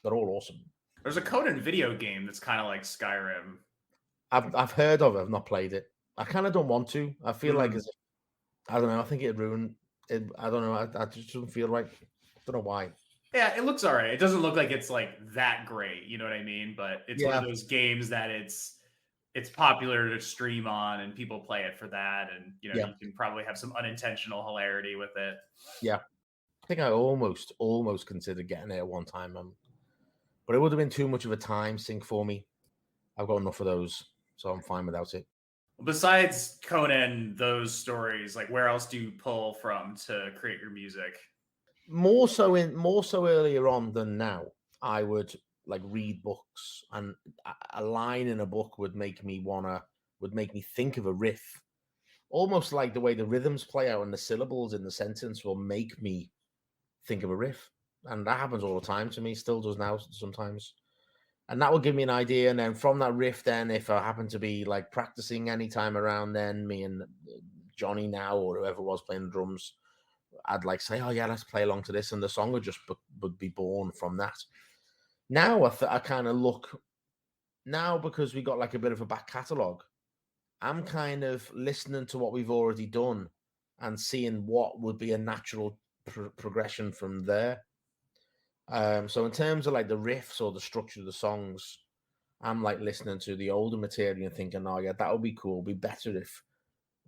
awesome. There's a Conan video game that's kind of like Skyrim. I've heard of it. I've not played it. I kind of don't want to. I feel like I don't know. I think it'd ruin it. I don't know. I just don't feel right. I don't know why. Yeah, it looks all right. It doesn't look like it's like that great. You know what I mean? But it's one of those games that it's popular to stream on and people play it for that. And, you can probably have some unintentional hilarity with it. Yeah. I think I almost considered getting it at one time. But it would have been too much of a time sink for me. I've got enough of those, so I'm fine without it. Besides Conan, those stories, like where else do you pull from to create your music? More so earlier on than now. I would like read books, and a line in a book would make me think of a riff, almost like the way the rhythms play out and the syllables in the sentence will make me think of a riff. And that happens all the time to me, still does now sometimes. And that will give me an idea. And then from that riff, then if I happen to be like practicing anytime around then, me and Johnny now or whoever was playing the drums, I'd like say, oh yeah, let's play along to this. And the song would just would be born from that. Now I kind of look, now because we got like a bit of a back catalogue, I'm kind of listening to what we've already done and seeing what would be a natural progression from there. So in terms of like the riffs or the structure of the songs, I'm like listening to the older material and thinking, oh yeah, that would be cool. Be better if,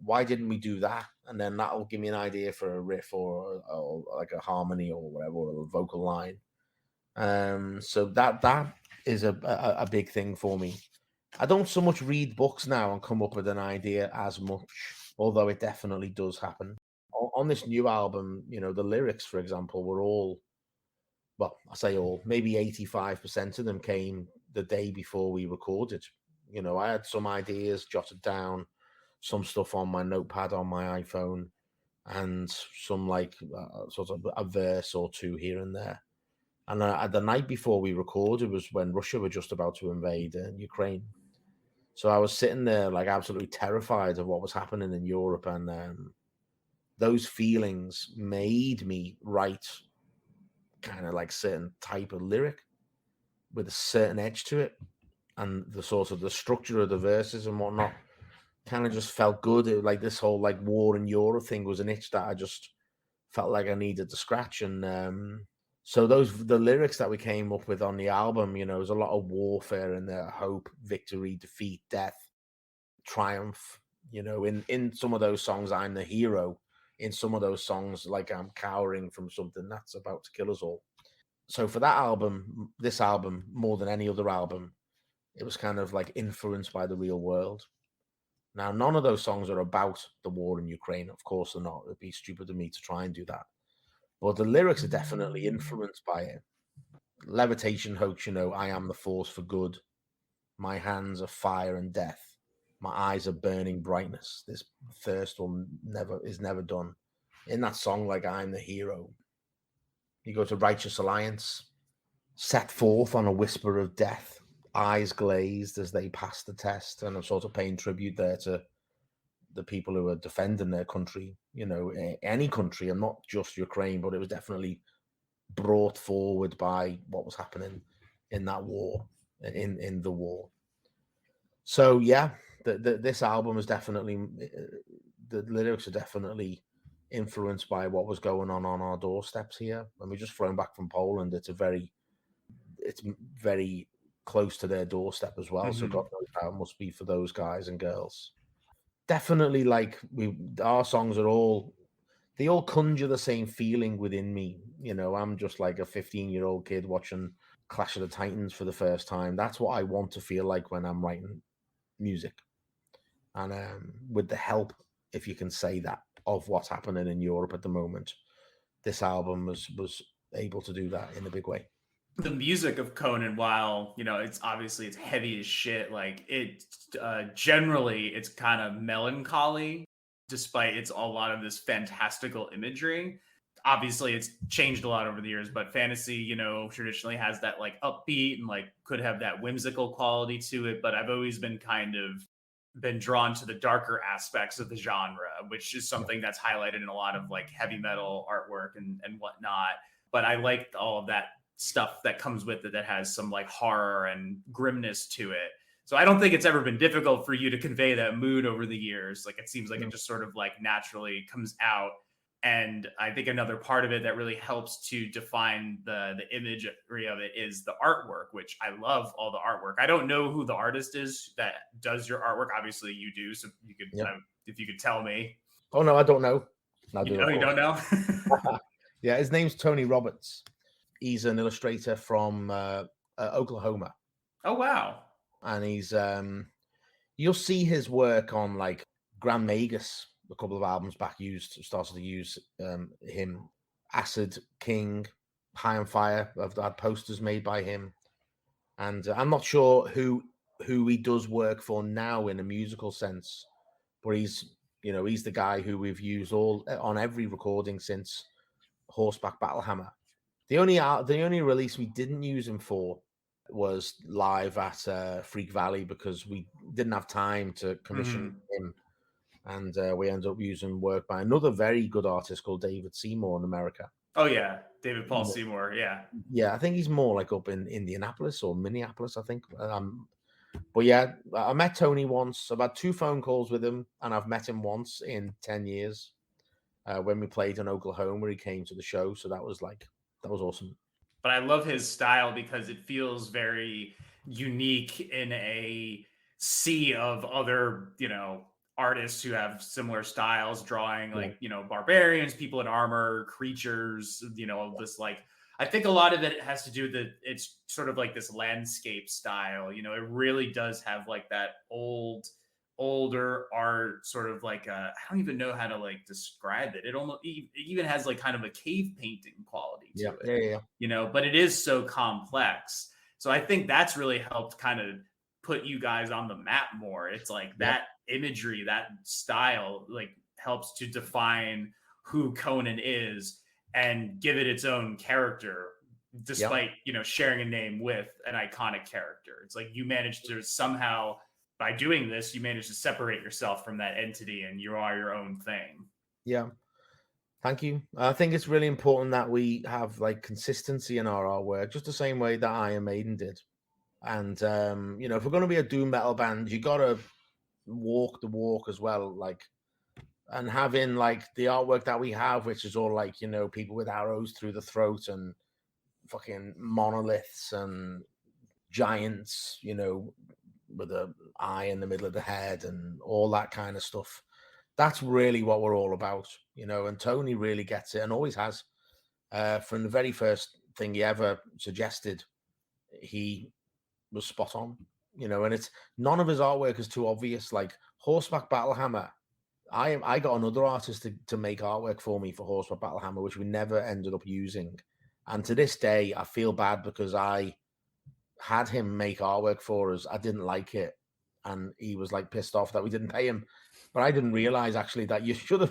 why didn't we do that? And then that'll give me an idea for a riff or like a harmony or whatever, or a vocal line. So that is a big thing for me. I don't so much read books now and come up with an idea as much, although it definitely does happen. On this new album, the lyrics, for example, were all well, I say all, maybe 85% of them came the day before we recorded. You know, I had some ideas jotted down, some stuff on my notepad on my iPhone, and some like sort of a verse or two here and there. And the night before we recorded was when Russia were just about to invade Ukraine. So I was sitting there like absolutely terrified of what was happening in Europe, and those feelings made me write kind of like certain type of lyric with a certain edge to it, and the sort of the structure of the verses and whatnot kind of just felt good. It, like this whole like war in Europe thing was an itch that I just felt like I needed to scratch. And so the lyrics that we came up with on the album, you know, there's a lot of warfare in there: hope, victory, defeat, death, triumph. You know, in some of those songs, I'm the hero. In some of those songs, like I'm cowering from something that's about to kill us all. So for that album, this album, more than any other album, it was kind of like influenced by the real world. Now, none of those songs are about the war in Ukraine. Of course they're not. It'd be stupid of me to try and do that. But the lyrics are definitely influenced by it. Levitation Hoax, you know, I am the force for good. My hands are fire and death. My eyes are burning brightness. This thirst is never done. In that song, like I'm the hero. You go to Righteous Alliance, set forth on a whisper of death, eyes glazed as they pass the test. And I'm sort of paying tribute there to the people who are defending their country, you know, any country, and not just Ukraine, but it was definitely brought forward by what was happening in that war, in the war. So yeah, this album is definitely, the lyrics are definitely influenced by what was going on our doorsteps here. And we just flown back from Poland. It's very close to their doorstep as well. So God knows how it must be for those guys and girls. Definitely, like our songs they all conjure the same feeling within me. You know, I'm just like a 15-year-old kid watching Clash of the Titans for the first time. That's what I want to feel like when I'm writing music. And with the help, if you can say that, of what's happening in Europe at the moment, this album was able to do that in a big way. The music of Conan, while you know it's heavy as shit, like it generally it's kind of melancholy, despite it's a lot of this fantastical imagery. Obviously, it's changed a lot over the years, but fantasy, you know, traditionally has that like upbeat and like could have that whimsical quality to it. But I've always been been drawn to the darker aspects of the genre, which is something that's highlighted in a lot of like heavy metal artwork and whatnot. But I liked all of that stuff that comes with it that has some like horror and grimness to it. So I don't think it's ever been difficult for you to convey that mood over the years. Like it seems like it just sort of like naturally comes out. And I think another part of it that really helps to define the imagery of it is the artwork, which I love all the artwork. I don't know who the artist is that does your artwork. Obviously you do. So you could, if you could tell me. Oh no, I don't know. You don't know? Yeah, his name's Tony Roberts. He's an illustrator from Oklahoma. Oh, wow. And he's, you'll see his work on like Grand Magus, a couple of albums back started to use him. Acid King, High on Fire, I've had posters made by him. And I'm not sure who he does work for now in a musical sense, but he's the guy who we've used on every recording since Horseback Battlehammer. The only release we didn't use him for was live at Freak Valley because we didn't have time to commission him, and we ended up using work by another very good artist called David Seymour in America. Oh yeah, David Paul Seymour. Yeah, I think he's more like up in Indianapolis or Minneapolis, I think. But yeah, I met Tony once. I've had 2 phone calls with him, and I've met him once in 10 years when we played in Oklahoma, where he came to the show. So that was awesome. But I love his style because it feels very unique in a sea of other, you know, artists who have similar styles, drawing like, you know, barbarians, people in armor, creatures, you know, this like, I think a lot of it has to do that it's sort of like this landscape style, you know, it really does have like that old older art, sort of like I don't even know how to like describe it. It almost it even has like kind of a cave painting quality to it. You know, but it is so complex. So I think that's really helped kind of put you guys on the map more. It's like that imagery, that style, like helps to define who Conan is and give it its own character, despite you know, sharing a name with an iconic character. It's like you managed to somehow, by doing this, you managed to separate yourself from that entity and you are your own thing. Yeah. Thank you. I think it's really important that we have like consistency in our artwork, just the same way that Iron Maiden did. And you know, if we're going to be a doom metal band, you got to walk the walk as well. Like, and having like the artwork that we have, which is all like, you know, people with arrows through the throat and fucking monoliths and giants, you know, with an eye in the middle of the head and all that kind of stuff. That's really what we're all about, you know, and Tony really gets it and always has. From the very first thing he ever suggested, he was spot on, you know, and it's none of his artwork is too obvious. Like Horseback Battlehammer, I got another artist to make artwork for me for Horseback Battlehammer, which we never ended up using. And to this day, I feel bad because I had him make artwork for us. I didn't like it, and he was like pissed off that we didn't pay him. But I didn't realize actually that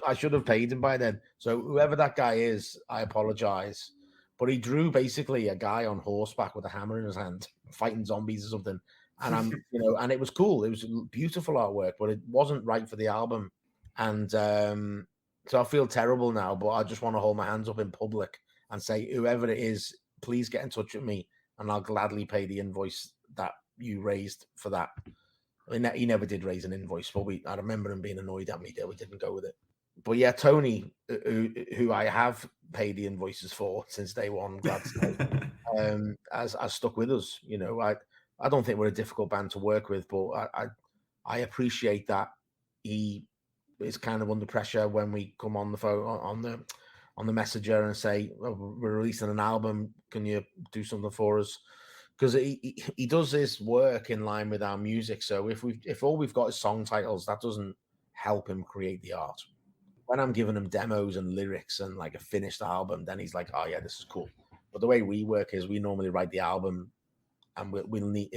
I should have paid him by then. So whoever that guy is, I apologize. But he drew basically a guy on horseback with a hammer in his hand, fighting zombies or something. And I'm, you know, and it was cool. It was beautiful artwork, but it wasn't right for the album. And so I feel terrible now, but I just want to hold my hands up in public and say, whoever it is, please get in touch with me, and I'll gladly pay the invoice that you raised for that. I mean, he never did raise an invoice, but I remember him being annoyed at me that we didn't go with it. But yeah, Tony, who I have paid the invoices for since day one, glad to say, has stuck with us. You know, I don't think we're a difficult band to work with, but I appreciate that he is kind of under pressure when we come on the phone on the messenger and say, oh, we're releasing an album, can you do something for us? Because he does his work in line with our music. So if all we've got is song titles, that doesn't help him create the art. When I'm giving him demos and lyrics and like a finished album, then he's like, oh yeah, this is cool. But the way we work is we normally write the album, and we'll need,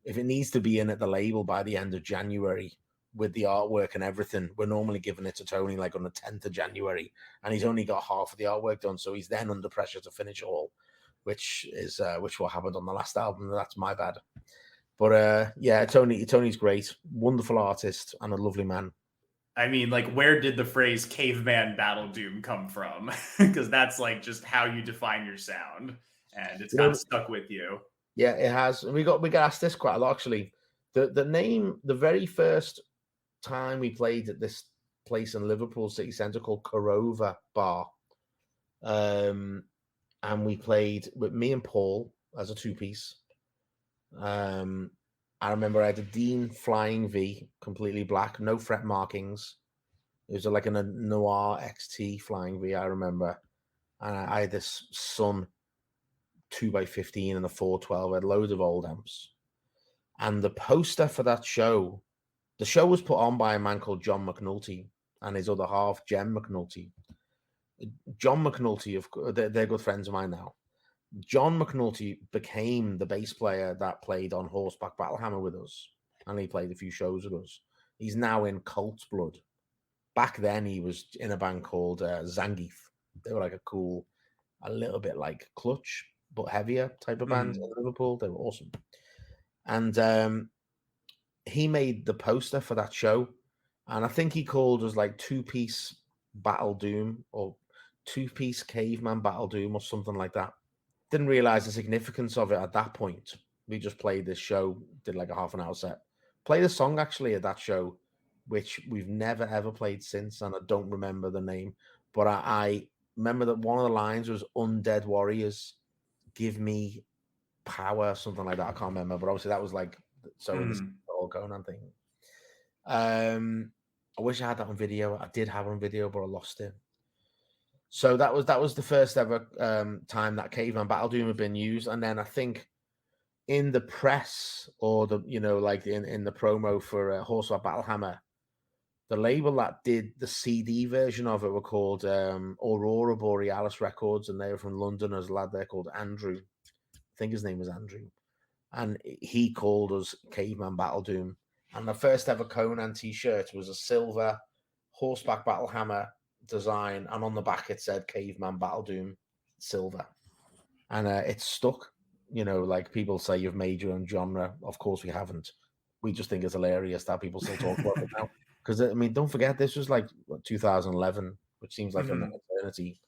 if it needs to be in at the label by the end of January with the artwork and everything, we're normally giving it to Tony like on the 10th of January, and he's only got half of the artwork done, so he's then under pressure to finish all, which what happened on the last album. That's my bad. But yeah, Tony's great, wonderful artist and a lovely man. I mean, like, where did the phrase caveman battle doom come from? Because that's like just how you define your sound, and it's kind of stuck with you. Yeah, it has. And we got asked this quite a lot, actually. The name, the very first time we played at this place in Liverpool city centre called Corova Bar, and we played with me and Paul as a two-piece. I remember I had a Dean Flying V, completely black, no fret markings. It was like a Noir XT Flying V, I remember. And I had this Sun 2x15 and a 412. I had loads of old amps. And the poster for that show, the show was put on by a man called John McNulty and his other half, Jem McNulty. John McNulty, they're good friends of mine now. John McNulty became the bass player that played on Horseback Battlehammer with us, and he played a few shows with us. He's now in Cult's Blood. Back then, he was in a band called Zangief. They were like a cool, a little bit like Clutch, but heavier type of band in Liverpool. They were awesome. And he made the poster for that show, and I think he called us like two-piece Battle Doom or two-piece Caveman Battle Doom or something like that. Didn't realize the significance of it at that point. We just played this show, did like a half an hour set. Played a song actually at that show, which we've never ever played since, and I don't remember the name. But I remember that one of the lines was "Undead Warriors, give me power," something like that. I can't remember, but obviously that was like in the whole Conan thing. I wish I had that on video. I did have it on video, but I lost it. So that was the first ever time that Caveman Battle Doom had been used, and then I think in the press or the like in the promo for Horseback Battle Hammer, the label that did the CD version of it were called Aurora Borealis Records, and they were from London. There's a lad there called Andrew. I think his name was Andrew. And he called us Caveman Battle Doom. And the first ever Conan t-shirt was a silver Horseback Battle Hammer design, and on the back it said Caveman Battle Doom, silver. And it's stuck. Like people say you've made your own genre. Of course we haven't. We just think it's hilarious that people still talk about it now. Because, I mean, don't forget, this was like 2011, which seems like an eternity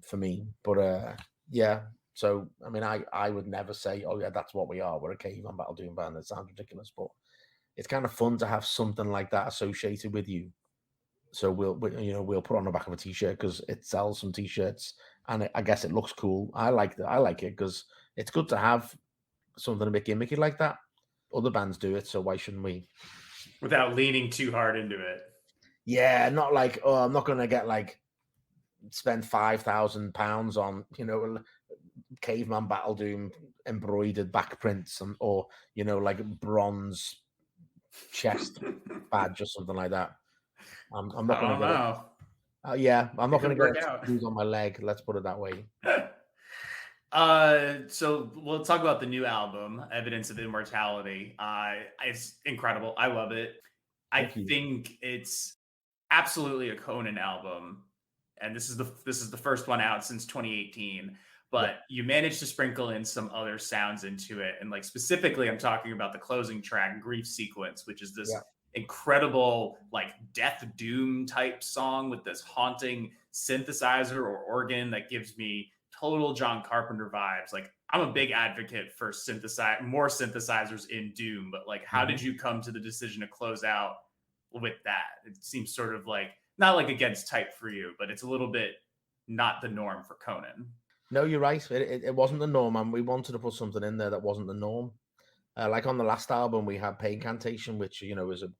for me. But, yeah, so, I mean, I would never say, oh, yeah, that's what we are. We're a Caveman Battle Doom band. That sounds ridiculous. But it's kind of fun to have something like that associated with you. So we'll put on the back of a T-shirt because it sells some T-shirts. And I guess it looks cool. I like it because it's good to have something a bit gimmicky like that. Other bands do it, so why shouldn't we? Without leaning too hard into it. Yeah, not like, oh, I'm not going to get spend £5,000 on, Caveman Battle Doom embroidered back prints or like bronze chest badge or something like that. I'm not going to get it. Yeah, I'm not going to get tattoos on my leg. Let's put it that way. So we'll talk about the new album, Evidence of Immortality. It's incredible. I love it. I think it's absolutely a Conan album, and this is the first one out since 2018. But you managed to sprinkle in some other sounds into it, and like specifically, I'm talking about the closing track, Grief Sequence, which is this incredible like death doom type song with this haunting synthesizer or organ that gives me total John Carpenter vibes. Like, I'm a big advocate for more synthesizers in Doom, but like, how did you come to the decision to close out with that? It seems sort of like not like against type for you, but it's a little bit not the norm for Conan. No, you're right. It wasn't the norm, and we wanted to put something in there that wasn't the norm. Like on the last album, we had Pain Cantation, which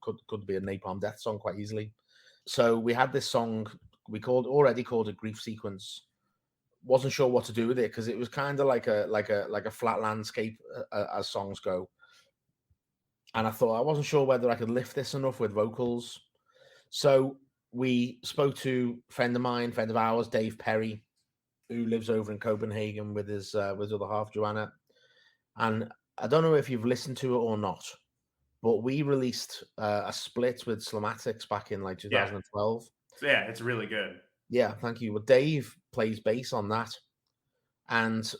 could be a Napalm Death song quite easily. So we had this song we already called it Grief Sequence. Wasn't sure what to do with it because it was kind of like a flat landscape as songs go. And I thought I wasn't sure whether I could lift this enough with vocals. So we spoke to a friend of ours, Dave Perry, who lives over in Copenhagen with his other half, Joanna. And I don't know if you've listened to it or not, but we released a split with Slamatics back in like 2012. Yeah, it's really good. Yeah, thank you. Well, Dave plays bass on that, and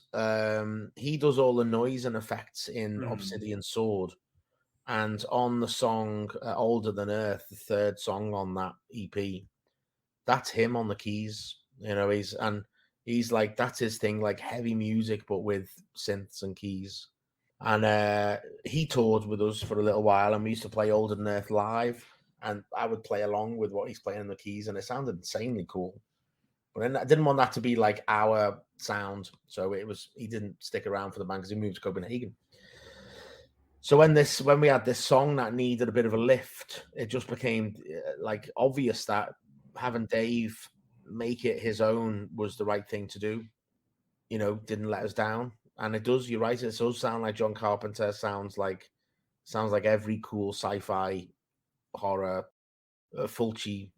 he does all the noise and effects in Obsidian Sword. And on the song Older Than Earth, the third song on that EP, that's him on the keys. He's like, that's his thing, like heavy music, but with synths and keys. And he toured with us for a little while, and we used to play Older Than Earth live, and I would play along with what he's playing on the keys, and it sounded insanely cool. But then I didn't want that to be like our sound, so he didn't stick around for the band because he moved to Copenhagen. So when we had this song that needed a bit of a lift, it just became like obvious that having Dave make it his own was the right thing to do. Didn't let us down. And it does, you're right, it does sound like John Carpenter, sounds like every cool sci-fi horror Fulci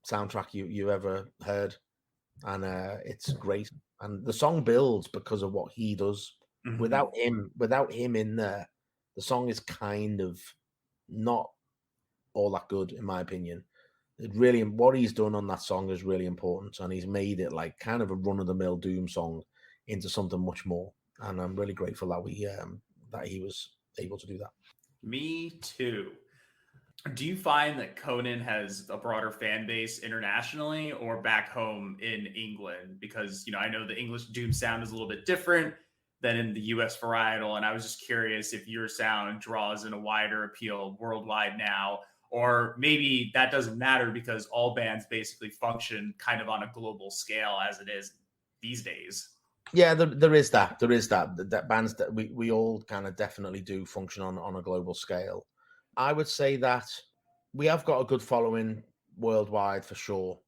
soundtrack you ever heard. And it's great. And the song builds because of what he does. Without him in there, the song is kind of not all that good, in my opinion. What he's done on that song is really important, and he's made it like kind of a run-of-the-mill Doom song into something much more. And I'm really grateful that he was able to do that. Me too. Do you find that Conan has a broader fan base internationally or back home in England? Because, I know the English Doom sound is a little bit different than in the US varietal. And I was just curious if your sound draws in a wider appeal worldwide now, or maybe that doesn't matter because all bands basically function kind of on a global scale as it is these days. Yeah, there is that. That bands that we all kind of definitely do function on a global scale. I would say that we have got a good following worldwide for sure.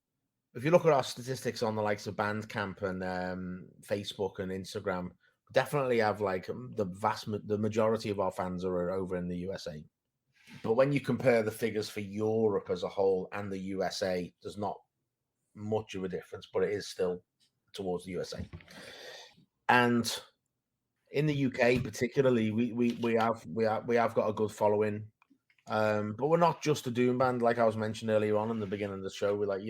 If you look at our statistics on the likes of Bandcamp and Facebook and Instagram, definitely have like the majority of our fans are over in the USA. But when you compare the figures for Europe as a whole and the USA, there's not much of a difference, but it is still towards the USA. And in the UK, particularly, we have got a good following. But we're not just a doom band, like I was mentioning earlier on in the beginning of the show. We're like,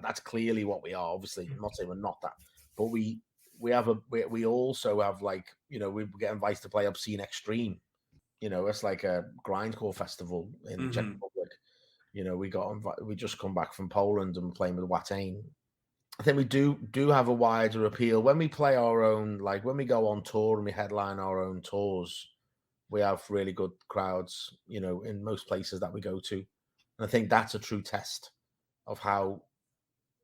that's clearly what we are. Obviously, I'm not saying we're not that, but we also have like, we get invited to play Obscene Extreme. It's like a grindcore festival in the Czech Republic. We just come back from Poland and playing with Watain. I think we do have a wider appeal when we play our own, like when we go on tour and we headline our own tours. We have really good crowds, in most places that we go to, and I think that's a true test of how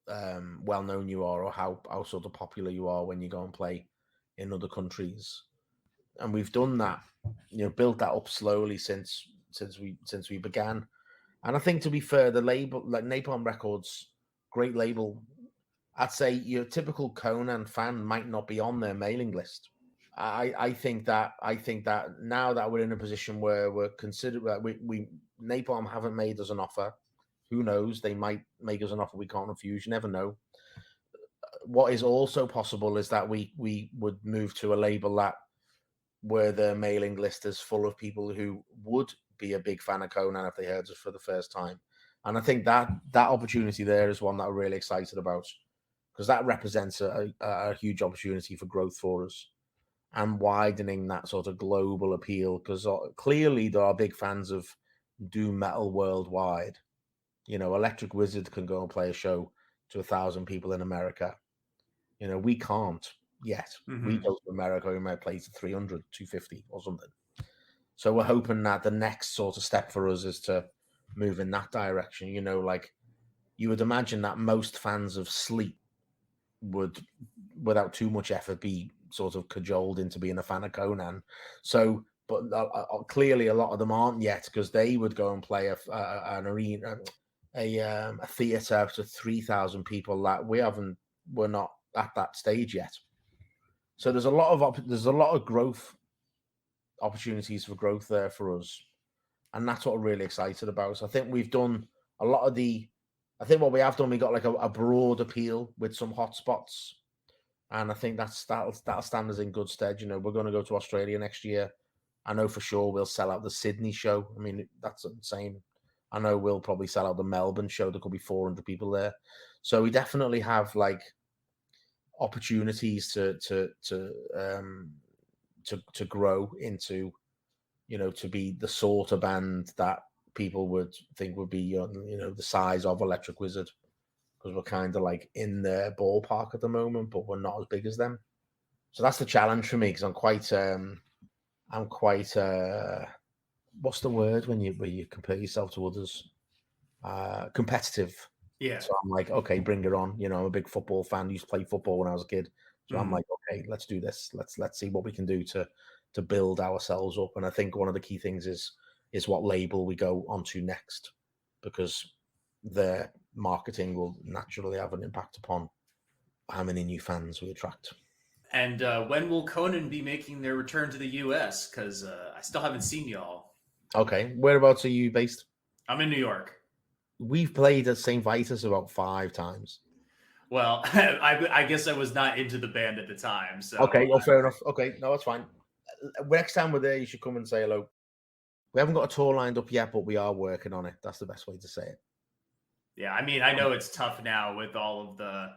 well known you are, or how sort of popular you are when you go and play in other countries. And we've done that, built that up slowly since we began. And I think, to be fair, the label, like Napalm Records, great label. I'd say your typical Conan fan might not be on their mailing list. I think that now that we're in a position where we're considered, we Napalm haven't made us an offer. Who knows? They might make us an offer we can't refuse. You never know. What is also possible is that we would move to a label that where the mailing list is full of people who would be a big fan of Conan if they heard us for the first time. And I think that opportunity there is one that we're really excited about, because that represents a huge opportunity for growth for us and widening that sort of global appeal, because clearly there are big fans of doom metal worldwide. Electric Wizard can go and play a show to 1,000 people in America. We can't yet. We go to America, we might play to 300, 250 or something. So we're hoping that the next sort of step for us is to move in that direction. Like you would imagine that most fans of Sleep would, without too much effort, be sort of cajoled into being a fan of Conan. So, but clearly a lot of them aren't yet, because they would go and play an arena, a theater to 3,000 people that we're not at that stage yet. So there's a lot of growth opportunities for growth there for us, and that's what we're really excited about. So I think we've done a lot of I think what we have done, we got like a broad appeal with some hotspots, and I think that'll stand us in good stead. We're going to go to Australia next year. I know for sure we'll sell out the Sydney show. I mean, that's insane. I know we'll probably sell out the Melbourne show. There could be 400 people there. So we definitely have like opportunities to grow into, to be the sort of band that people would think would be, the size of Electric Wizard, because we're kind of like in their ballpark at the moment, but we're not as big as them. So that's the challenge for me, because I'm quite what's the word where you compare yourself to others? Competitive. Yeah. So I'm like, okay, bring it on. I'm a big football fan. I used to play football when I was a kid. So I'm like, okay, let's do this. Let's see what we can do to build ourselves up. And I think one of the key things is what label we go onto next, because their marketing will naturally have an impact upon how many new fans we attract. And when will Conan be making their return to the U.S.? Because I still haven't seen y'all. Okay, whereabouts are you based? I'm in New York. We've played at St. Vitus about 5 times. Well, I guess I was not into the band at the time. So okay, fair enough. Okay, no, that's fine. Next time we're there, you should come and say hello. We haven't got a tour lined up yet, but we are working on it. That's the best way to say it. Yeah, I mean, I know it's tough now with all of the,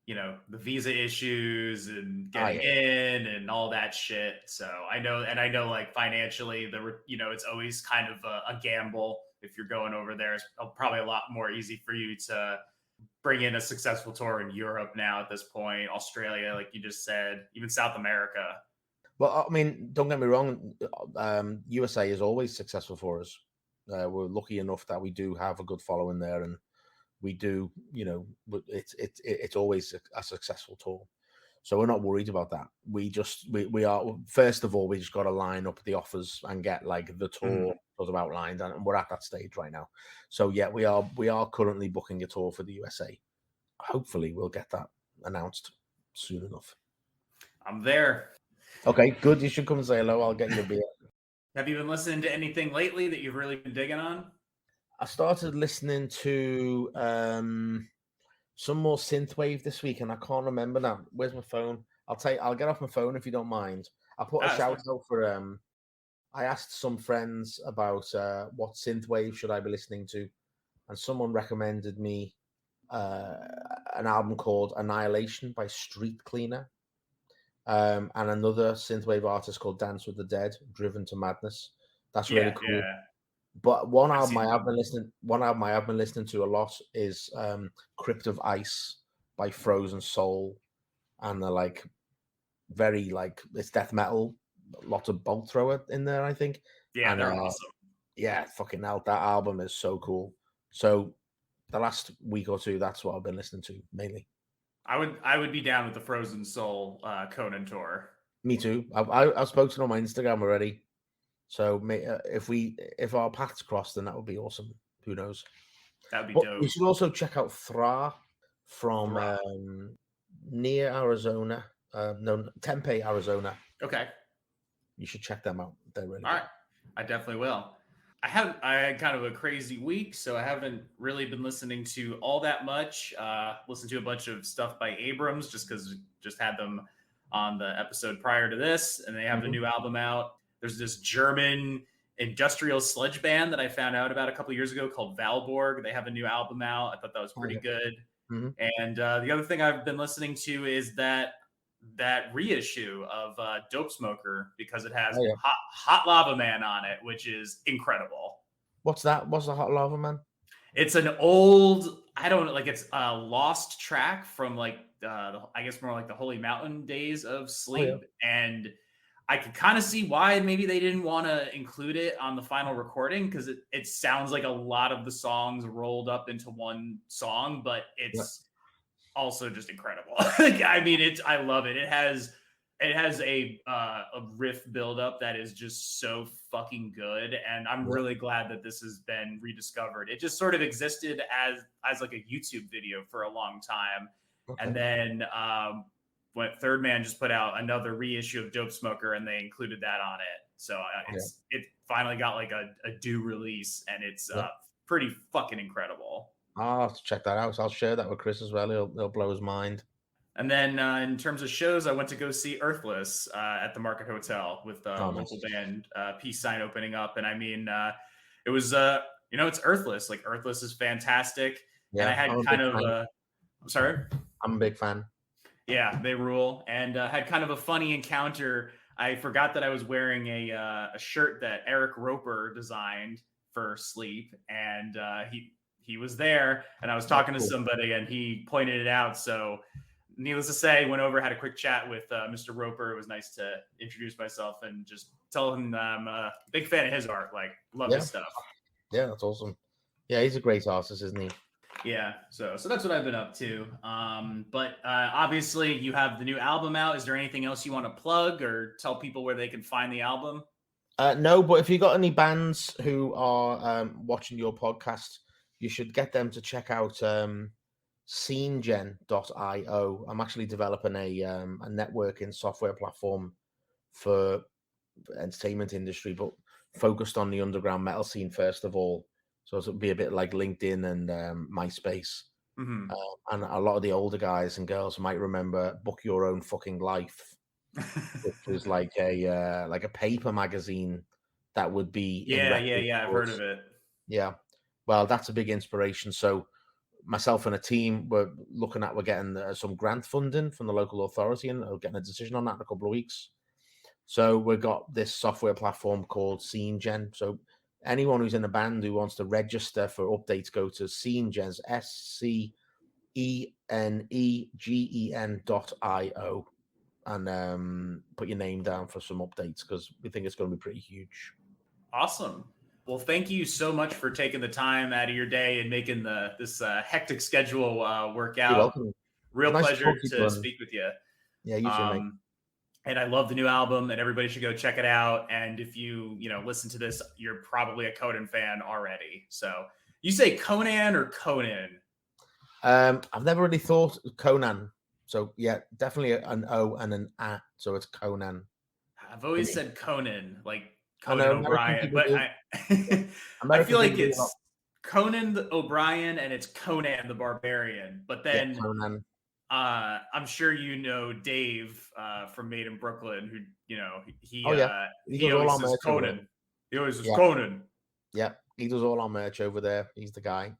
the visa issues and getting in and all that shit. So I know like financially, it's always kind of a gamble. If you're going over there, it's probably a lot more easy for you to bring in a successful tour in Europe now at this point, Australia, like you just said, even South America. Well, I mean, don't get me wrong. USA is always successful for us. We're lucky enough that we do have a good following there, and we do, it's always a successful tour. So we're not worried about that. We are, first of all, we just got to line up the offers and get like the tour sort of outlined, and we're at that stage right now. So yeah, we are currently booking a tour for the USA. Hopefully we'll get that announced soon enough. I'm there. Okay, good. You should come and say hello. I'll get you a beer. Have you been listening to anything lately that you've really been digging on? I started listening to some more synthwave this week, and I can't remember now. Where's my phone? I'll get off my phone if you don't mind. I'll put a shout out for I asked some friends about what synthwave should I be listening to, and someone recommended me an album called Annihilation by Street Cleaner, and another synthwave artist called Dance with the Dead, Driven to Madness. That's really cool. Yeah. But one album I have been listening to a lot is Crypt of Ice by Frozen Soul, and they're like very like it's death metal, a lot of bolt thrower in there, I think. Yeah, and, they're awesome. Yeah, fucking hell, that album is so cool. So the last week or two, that's what I've been listening to mainly. I would be down with the Frozen Soul Conan tour. Me too. I've spoken on my Instagram already. So if our paths cross, then that would be awesome. Who knows? That'd be dope. You should also check out Thra from near Arizona. No, Tempe, Arizona. Okay. You should check them out. They're really all good. Right. I definitely will. I had kind of a crazy week, so I haven't really been listening to all that much. Listened to a bunch of stuff by Abrams just because just had them on the episode prior to this, and they have the new album out. There's this German industrial sludge band that I found out about a couple of years ago called Valborg. They have a new album out. I thought that was pretty good. And the other thing I've been listening to is that reissue of Dope Smoker, because it has Hot Lava Man on it, which is incredible. What's that? What's the Hot Lava Man? It's an old, I don't know, like it's a lost track from like I guess more like the Holy Mountain days of Sleep. And I could kind of see why maybe they didn't want to include it on the final recording, because it sounds like a lot of the songs rolled up into one song, but it's also just incredible. I mean, I love it. It has a riff buildup that is just so fucking good, and I'm really glad that this has been rediscovered. It just sort of existed as like a YouTube video for a long time, and then when Third Man just put out another reissue of Dope Smoker, and they included that on it. So it finally got like a due release, and it's pretty fucking incredible. I'll have to check that out. So I'll share that with Chris as well. He'll blow his mind. And then in terms of shows, I went to go see Earthless at the Market Hotel with the local band Peace Sign opening up. And I mean, it was, it's Earthless. Like, Earthless is fantastic. Yeah, and I had kind of I'm sorry? I'm a big fan. Yeah, they rule. And had kind of a funny encounter. I forgot that I was wearing a shirt that Eric Roper designed for Sleep. And he was there, and I was talking to somebody, and he pointed it out. So needless to say, went over, had a quick chat with Mr. Roper. It was nice to introduce myself and just tell him that I'm a big fan of his art. Like, love his stuff. Yeah, that's awesome. Yeah, he's a great artist, isn't he? Yeah, so that's what I've been up to. But obviously, you have the new album out. Is there anything else you want to plug or tell people where they can find the album? No, but if you got any bands who are watching your podcast, you should get them to check out scenegen.io. I'm actually developing a networking software platform for entertainment industry, but focused on the underground metal scene first of all. So it'll be a bit like LinkedIn and MySpace. And a lot of the older guys and girls might remember Book Your Own Fucking Life, which was like a paper magazine that would be I've heard of it. Yeah. Well, that's a big inspiration. So myself and a team we're getting some grant funding from the local authority, and we're getting a decision on that in a couple of weeks. So we've got this software platform called SceneGen. So anyone who's in a band who wants to register for updates, go to SceneGen, SCENEGEN.io, and put your name down for some updates, because we think it's going to be pretty huge. Awesome. Well, thank you so much for taking the time out of your day and making this hectic schedule work out. You're welcome. Real pleasure to speak with you. Yeah, you too, mate. And I love the new album, and everybody should go check it out. And if you listen to this, you're probably a Conan fan already. So you say Conan or Conan? I've never really thought Conan. So yeah, definitely an O and an A. So it's Conan. I've always said Conan, like I know, Conan American O'Brien, people but do. I American feel like people do a lot. it's Conan O'Brien and it's Conan the Barbarian. But Yeah, then Conan. I'm sure you know Dave from Made in Brooklyn, who Oh yeah, he he does all always our says merch over there. Conan. He always says Yeah. Conan. Yeah, he does all our merch over there. He's the guy.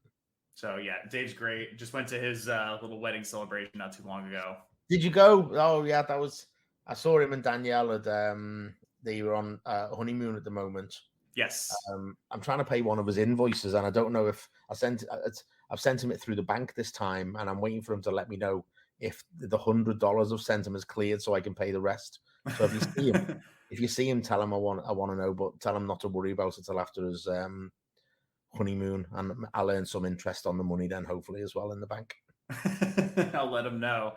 So yeah, Dave's great. Just went to his little wedding celebration not too long ago. Did you go? Oh yeah, that was. I saw him and Danielle at. They were on honeymoon at the moment. Yes. I'm trying to pay one of his invoices, and I don't know if I sent. I've sent him it through the bank this time, and I'm waiting for him to let me know if the $100 I've sent him is cleared, so I can pay the rest. So if you see him, tell him I want to know, but tell him not to worry about it till after his honeymoon, and I'll earn some interest on the money then, hopefully as well in the bank. I'll let him know.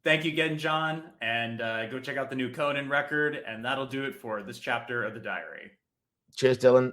Thank you again, John, and go check out the new Conan record, and that'll do it for this chapter of the diary. Cheers, Dylan.